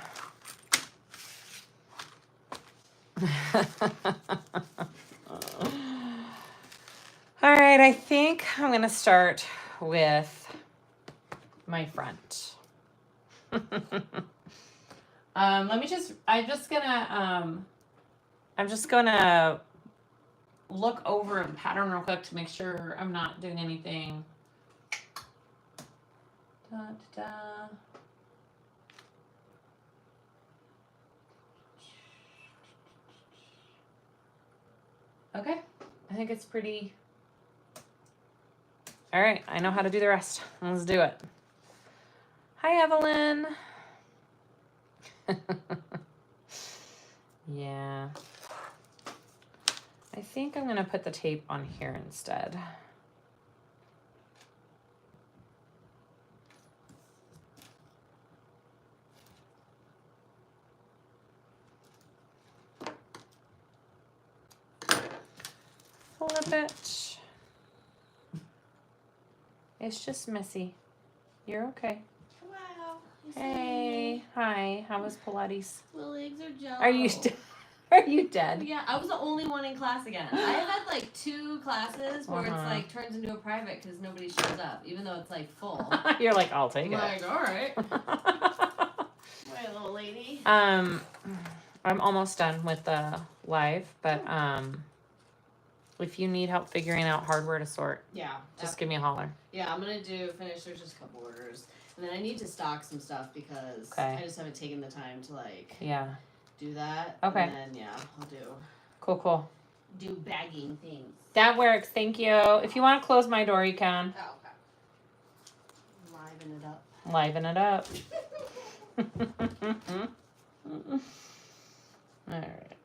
All right, I think I'm going to start with my front. I'm just gonna look over the pattern real quick to make sure I'm not doing anything. Da, da, da. Okay, I think it's pretty. All right, I know how to do the rest. Let's do it. Hi, Evelyn. Yeah. I think I'm gonna put the tape on here instead. Flip it. It's just messy. You're okay. Wow. Hey. Hi. How was Pilates? My legs are jello. Are you are you dead? Yeah, I was the only one in class again. I had like 2 classes where it's like turns into a private because nobody shows up, even though it's like full. You're like, I'll take it. Like, all right. My little lady. I'm almost done with the live, but if you need help figuring out hardware to sort, yeah, just give me a holler. Yeah, I'm gonna finish. There's just a couple orders, and then I need to stock some stuff because I just haven't taken the time to like do that. Okay. And then I'll do. Cool. Do bagging things. That works. Thank you. If you want to close my door, you can. Oh, okay. Liven it up. All right.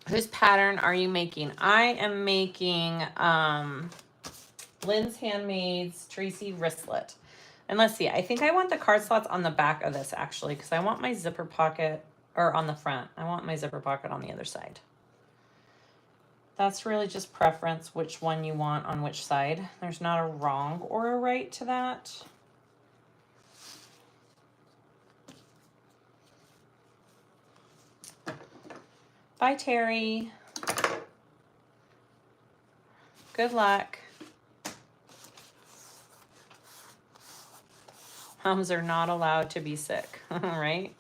Whose pattern are you making? I am making Linds Handmade's Tracy Wristlet. And let's see, I think I want the card slots on the back of this actually, because I want my zipper pocket, or on the front. I want my zipper pocket on the other side. That's really just preference, which one you want on which side. There's not a wrong or a right to that. Bye, Terry. Good luck. Moms are not allowed to be sick, right?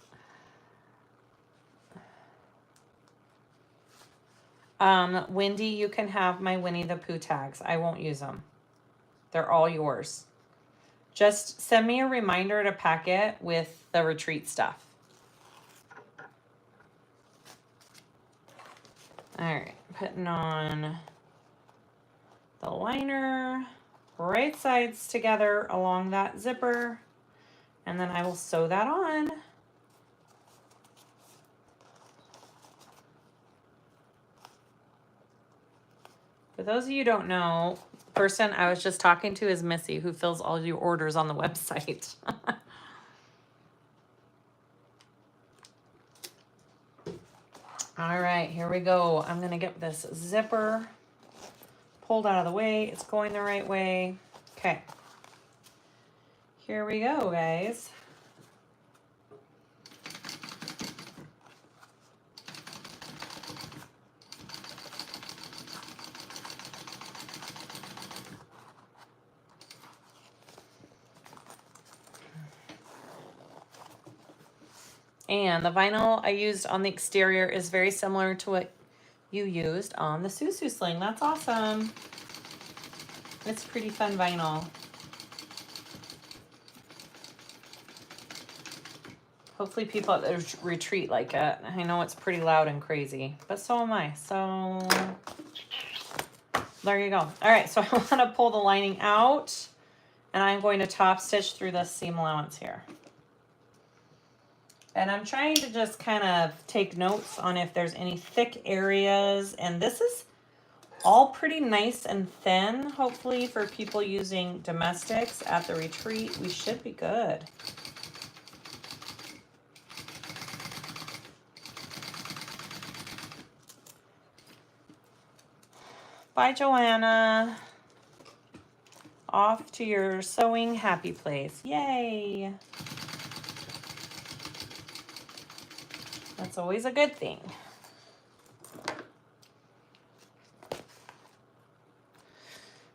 Wendy, you can have my Winnie the Pooh tags. I won't use them. They're all yours. Just send me a reminder to pack it with the retreat stuff. All right, putting on the liner, right sides together along that zipper, and then I will sew that on. For those of you who don't know, the person I was just talking to is Missy, who fills all your orders on the website. All right, here we go. I'm gonna get this zipper pulled out of the way. It's going the right way. Okay. Here we go, guys. And the vinyl I used on the exterior is very similar to what you used on the Susu sling. That's awesome. It's pretty fun vinyl. Hopefully people at the retreat like it. I know it's pretty loud and crazy, but so am I. So there you go. All right, so I want to pull the lining out, and I'm going to top stitch through this seam allowance here. And I'm trying to just kind of take notes on if there's any thick areas. And this is all pretty nice and thin, hopefully, for people using domestics at the retreat. We should be good. Bye, Joanna. Off to your sewing happy place. Yay. That's always a good thing.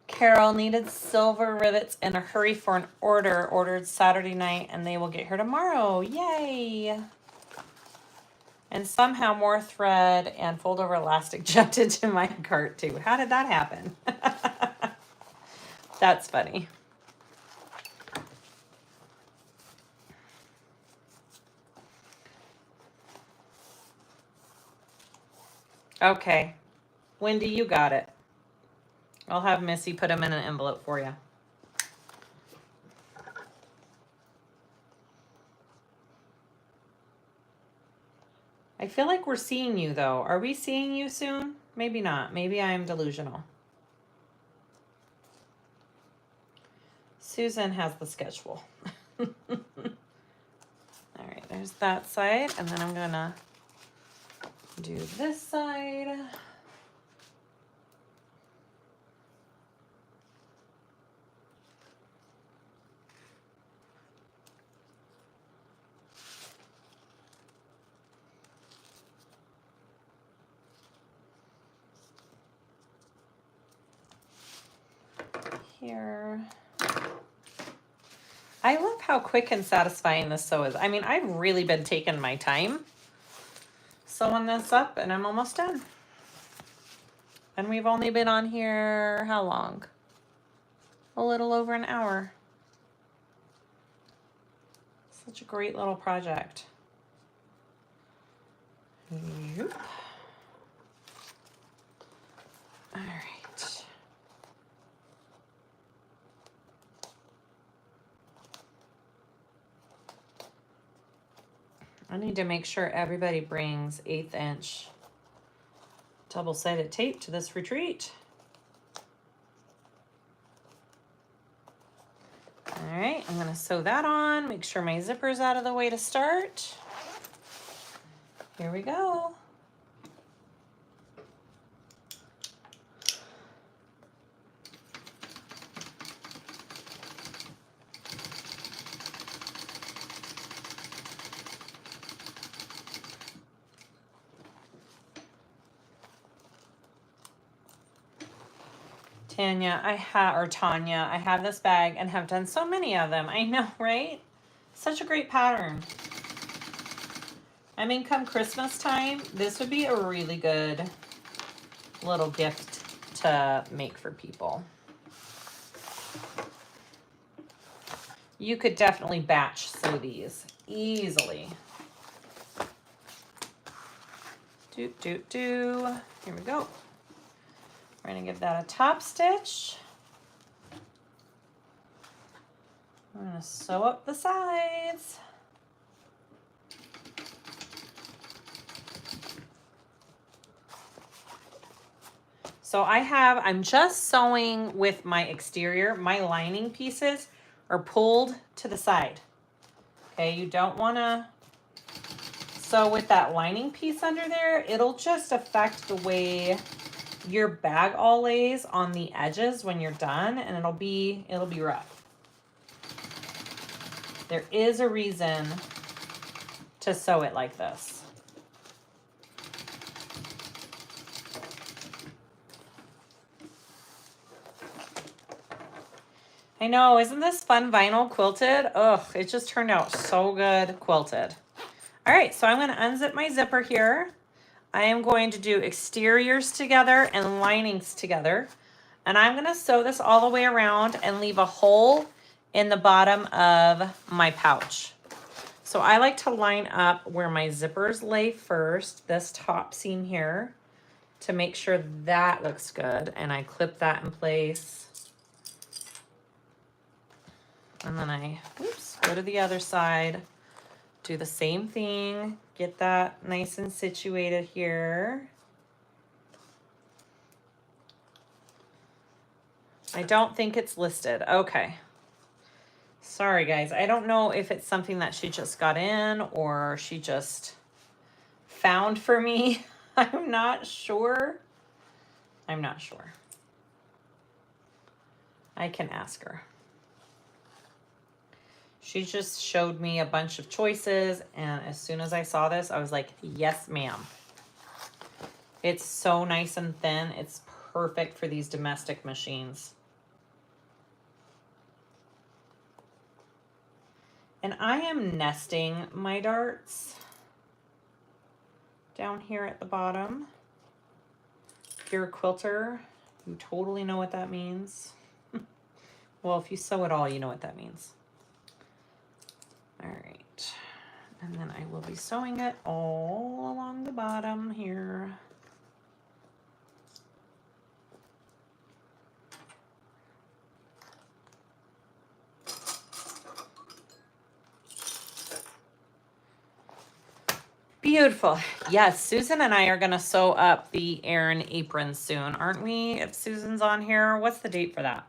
Carol needed silver rivets in a hurry for an order. Ordered Saturday night, and they will get here tomorrow. Yay. And somehow more thread and fold over elastic jumped into my cart too. How did that happen? That's funny. Okay. Wendy, you got it. I'll have Missy put them in an envelope for you. I feel like we're seeing you, though. Are we seeing you soon? Maybe not. Maybe I am delusional. Susan has the schedule. All right, there's that side. And then I'm going to do this side. Here. I love how quick and satisfying this sew is. I mean, I've really been taking my time sewing this up, and I'm almost done. And we've only been on here, how long? A little over an hour. Such a great little project. Yep. All right. I need to make sure everybody brings 1/8 inch double-sided tape to this retreat. All right, I'm gonna sew that on, make sure my zipper's out of the way to start. Here we go. Tanya, I have this bag and have done so many of them. I know, right? Such a great pattern. I mean, come Christmas time, this would be a really good little gift to make for people. You could definitely batch sew these easily. Here we go. We're going to give that a top stitch. I'm going to sew up the sides. So I'm just sewing with my exterior. My lining pieces are pulled to the side. Okay, you don't want to sew with that lining piece under there. It'll just affect the way your bag all lays on the edges when you're done, and it'll be rough. There is a reason to sew it like this. I know, isn't this fun vinyl quilted? Ugh, it just turned out so good quilted. All right, so I'm going to unzip my zipper here. I am going to do exteriors together and linings together. And I'm going to sew this all the way around and leave a hole in the bottom of my pouch. So I like to line up where my zippers lay first, this top seam here, to make sure that looks good. And I clip that in place. And then I, go to the other side, do the same thing, get that nice and situated here. I don't think it's listed. Okay. Sorry, guys. I don't know if it's something that she just got in or she just found for me. I'm not sure. I can ask her. She just showed me a bunch of choices, and as soon as I saw this, I was like, yes, ma'am. It's so nice and thin. It's perfect for these domestic machines. And I am nesting my darts down here at the bottom. If you're a quilter, you totally know what that means. Well, if you sew at all, you know what that means. All right, and then I will be sewing it all along the bottom here. Beautiful. Yes, Susan and I are going to sew up the Erin apron soon, aren't we? If Susan's on here, what's the date for that?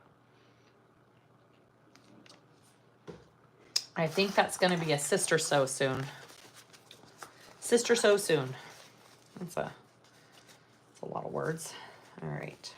I think that's going to be a sister sew soon. Sister sew soon. That's a lot of words. All right.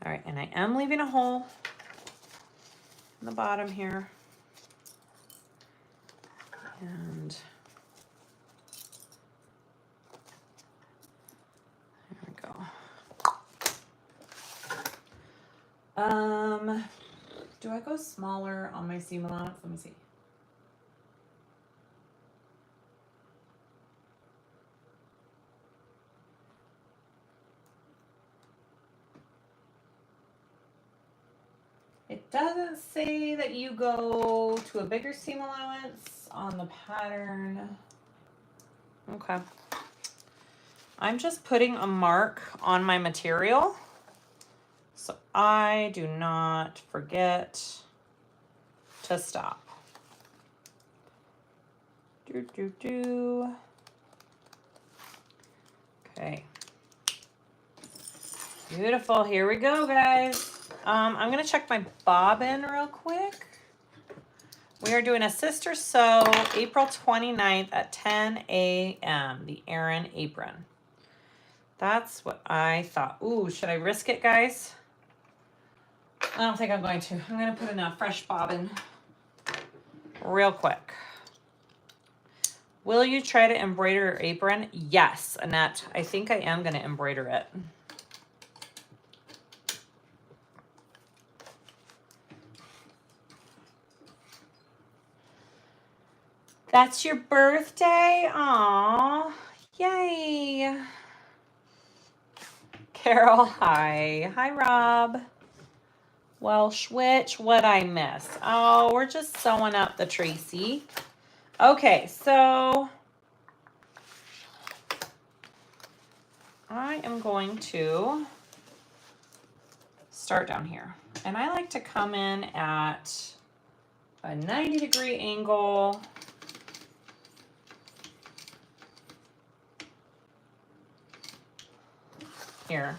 All right, and I am leaving a hole in the bottom here. And there we go. Do I go smaller on my seam allowance? Let me see. It doesn't say that you go to a bigger seam allowance on the pattern. Okay. I'm just putting a mark on my material so I do not forget to stop. Okay. Beautiful. Here we go, guys. I'm going to check my bobbin real quick. We are doing a sister sew April 29th at 10 a.m. The Erin apron. That's what I thought. Ooh, should I risk it, guys? I don't think I'm going to. I'm going to put in a fresh bobbin real quick. Will you try to embroider your apron? Yes, Annette. I think I am going to embroider it. That's your birthday? Aw, yay. Carol, hi. Hi, Rob. Welsh Witch, what'd I miss? Oh, we're just sewing up the Tracy. Okay, so I am going to start down here. And I like to come in at a 90-degree angle. Here.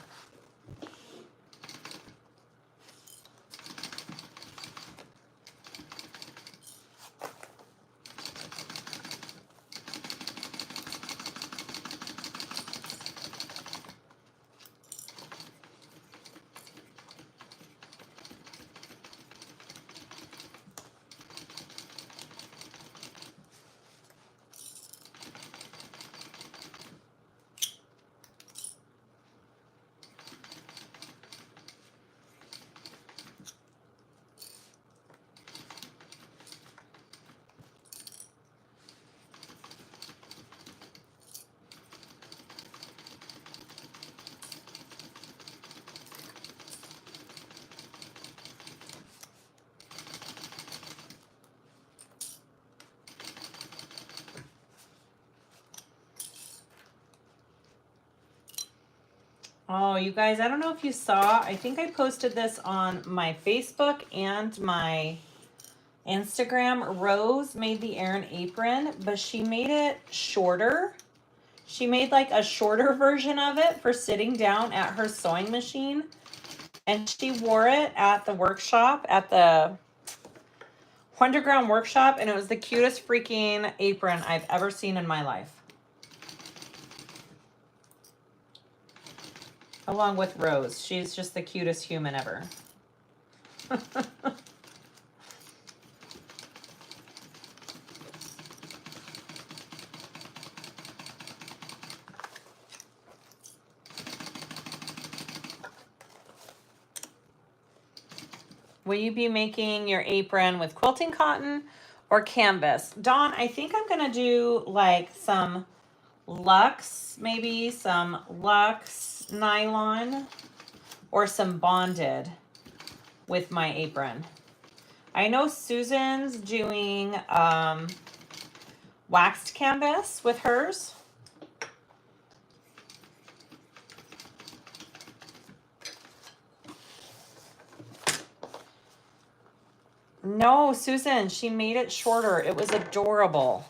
Oh, you guys, I don't know if you saw, I think I posted this on my Facebook and my Instagram. Rose made the Erin apron, but she made it shorter. She made like a shorter version of it for sitting down at her sewing machine. And she wore it at the workshop, at the Wonderground workshop, and it was the cutest freaking apron I've ever seen in my life. Along with Rose. She's just the cutest human ever. Will you be making your apron with quilting cotton or canvas? Dawn, I think I'm going to do like some Luxe, maybe some Luxe nylon or some bonded with my apron. I know Susan's doing waxed canvas with hers. No, Susan, she made it shorter. It was adorable.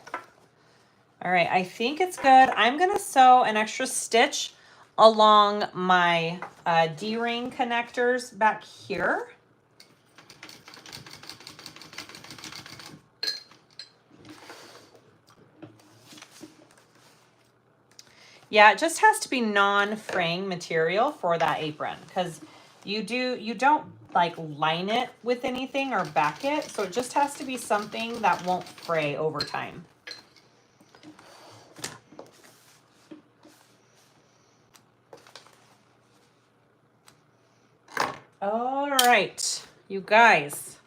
All right, I think it's good. I'm gonna sew an extra stitch along my D-ring connectors back here. Yeah, it just has to be non-fraying material for that apron because you don't like line it with anything or back it. So it just has to be something that won't fray over time. All right, you guys,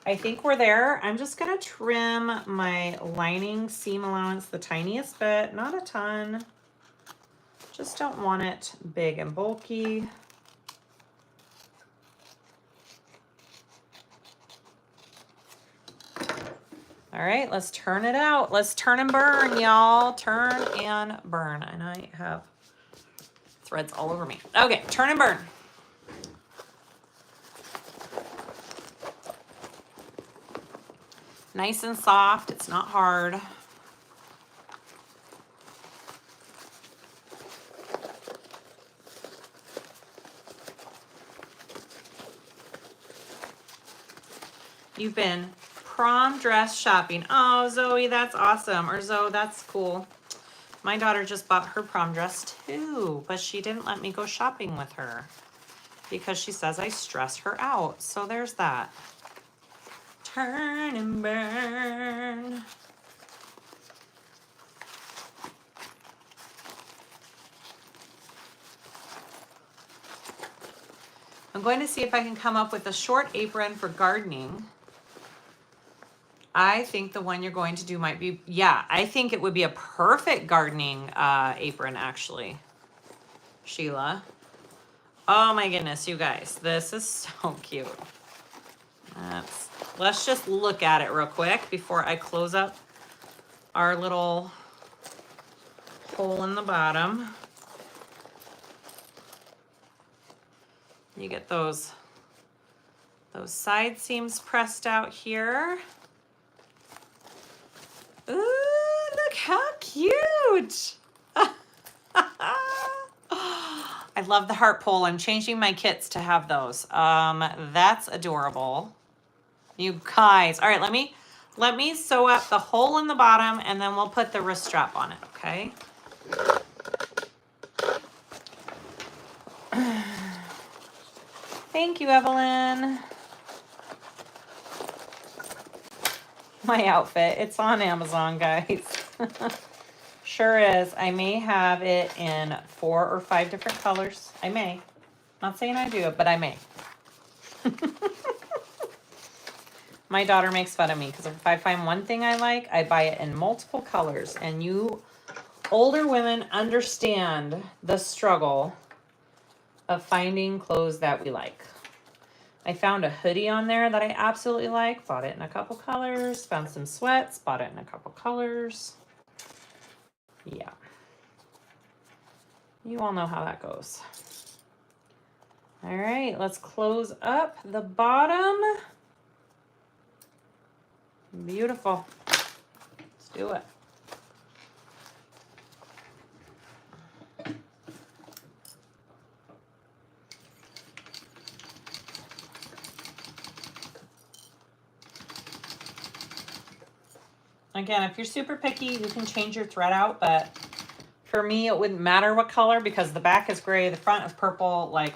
I think we're there. I'm just gonna trim my lining seam allowance the tiniest bit, not a ton. Just don't want it big and bulky. All right, let's turn it out. Let's turn and burn, y'all. Turn and burn. And I have threads all over me. Okay, turn and burn. Nice and soft. It's not hard. You've been prom dress shopping. Oh, Zoe, that's awesome. Or Zoe, that's cool. My daughter just bought her prom dress too, but she didn't let me go shopping with her because she says I stress her out. So there's that. Turn and burn. I'm going to see if I can come up with a short apron for gardening. I think the one you're going to do might be, yeah, I think it would be a perfect gardening apron, actually, Sheila. Oh my goodness, you guys, this is so cute. Let's just look at it real quick before I close up our little hole in the bottom. You get those side seams pressed out here. Ooh, look how cute. I love the heart pole. I'm changing my kits to have those. That's adorable. You guys. All right, let me sew up the hole in the bottom and then we'll put the wrist strap on it, okay? Thank you, Evelyn. My outfit, it's on Amazon, guys. Sure is. I may have it in 4 or 5 different colors. I may. Not saying I do, but I may. My daughter makes fun of me because if I find one thing I like, I buy it in multiple colors. And you older women understand the struggle of finding clothes that we like. I found a hoodie on there that I absolutely like. Bought it in a couple colors. Found some sweats. Bought it in a couple colors. Yeah. You all know how that goes. All right, let's close up the bottom. Beautiful. Let's do it. Again, if you're super picky, you can change your thread out, but for me, it wouldn't matter what color because the back is gray, the front is purple, like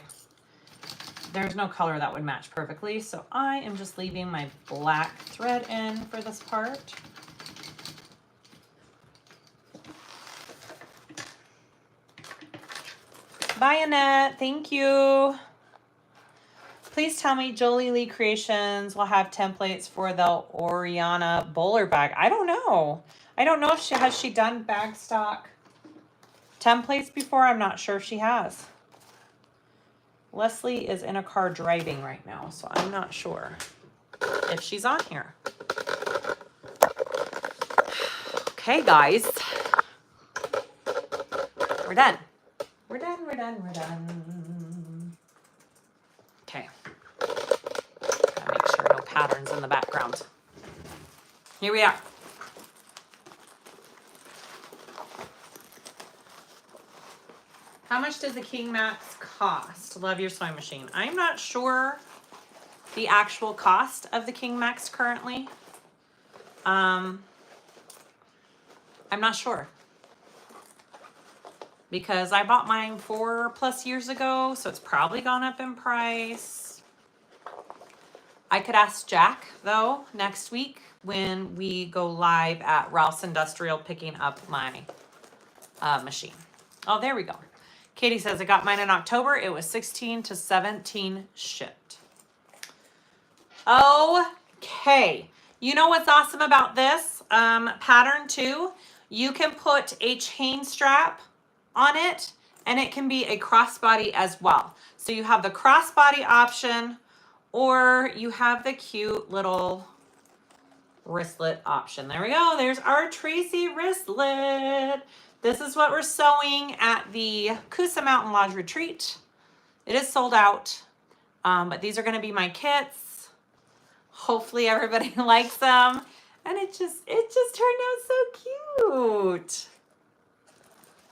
there's no color that would match perfectly. So I am just leaving my black thread in for this part. Bye, Annette. Thank you. Please tell me Jolie Lee Creations will have templates for the Oriana bowler bag. I don't know. I don't know if she done bag stock templates before. I'm not sure if she has. Leslie is in a car driving right now, so I'm not sure. if she's on here. Okay, guys. We're done. We're done, we're done, we're done. Okay. Gotta make sure no patterns in the background. Here we are. How much does the King Max cost? Love your sewing machine. I'm not sure the actual cost of the King Max currently. I'm not sure. Because I bought mine 4+ years ago, so it's probably gone up in price. I could ask Jack, though, next week when we go live at Ralph's Industrial picking up my machine. Oh, there we go. Katie says, I got mine in October. It was 16 to 17 shipped. Okay. You know what's awesome about this pattern, too? You can put a chain strap on it, and it can be a crossbody as well. So you have the crossbody option, or you have the cute little wristlet option. There we go. There's our Tracy wristlet. This is what we're sewing at the Coosa Mountain Lodge Retreat. It is sold out, but these are going to be my kits. Hopefully everybody likes them. And it just turned out so cute.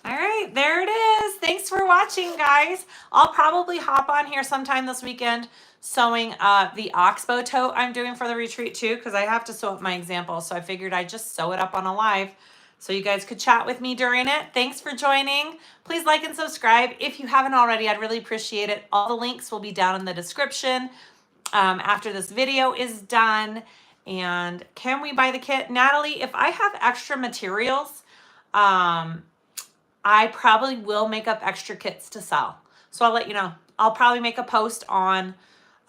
All right, there it is. Thanks for watching, guys. I'll probably hop on here sometime this weekend sewing the oxbow tote I'm doing for the retreat too, because I have to sew up my example. So I figured I'd just sew it up on a live so you guys could chat with me during it. Thanks for joining. Please like and subscribe. If you haven't already, I'd really appreciate it. All the links will be down in the description after this video is done. And can we buy the kit? Natalie, if I have extra materials, I probably will make up extra kits to sell. So I'll let you know. I'll probably make a post on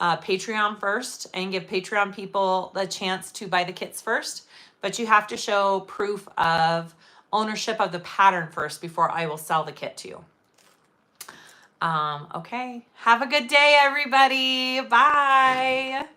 Patreon first and give Patreon people the chance to buy the kits first. But you have to show proof of ownership of the pattern first before I will sell the kit to you. Okay. Have a good day, everybody. Bye.